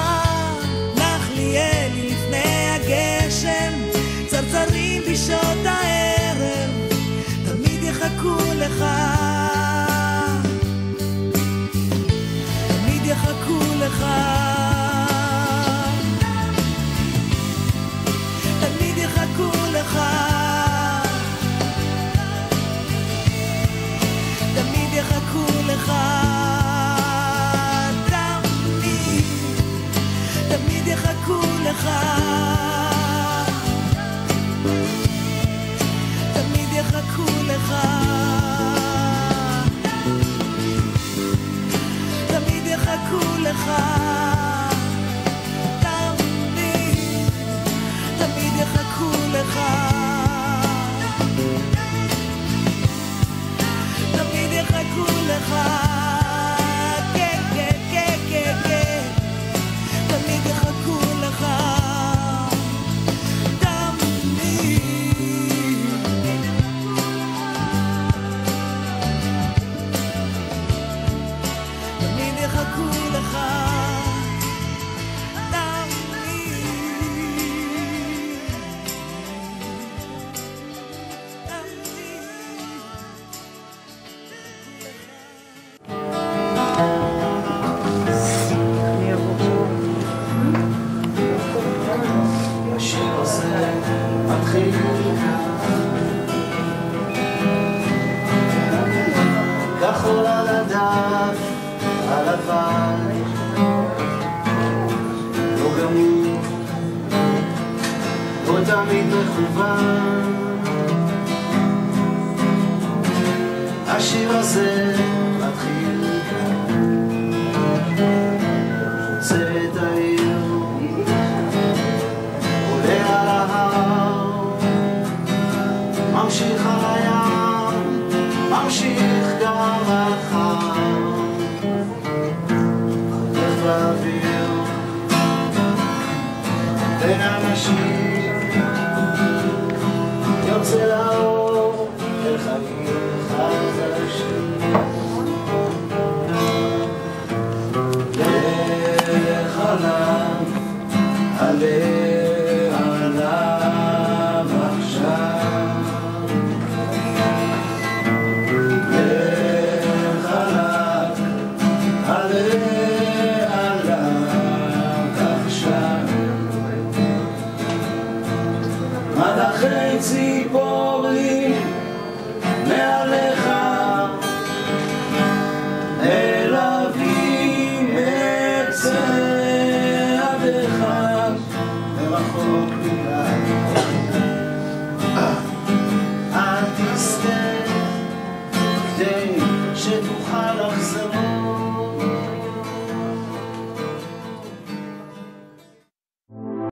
נחליאלי לפני הגשם, צרצרים בשעות הערב, תמיד יחכו לך, תמיד יחכו לך, תמיד יחכו לך, תמיד יחכו לך, תמיד יחכו לך, תמיד יחכו לך, תמיד יחכו לך, תמיד יחכו לך, תמיד יחכו לך, כן, כן, כן, כן, כן, תמיד יחכו לך, תמיד יחכו לך, השיר הזה מתחיל כחול על הדף הלבן, לא גמור, לא תמיד מכוון. השיר הזה מתחיל חוצה את העיר, עולה על ההר, ממשיך על הים, ממשיך גם מחר, חותך באוויר בין אנשים, יוצא לאור אל חיים חדשים. לחלם עלה עליו עכשיו, לחלק עלה עליו עכשיו, מלאכי ציפורים מעליך מלווים את צעדיך מרחוק בלעד. אל תסתה כדי שתוכל לחזור,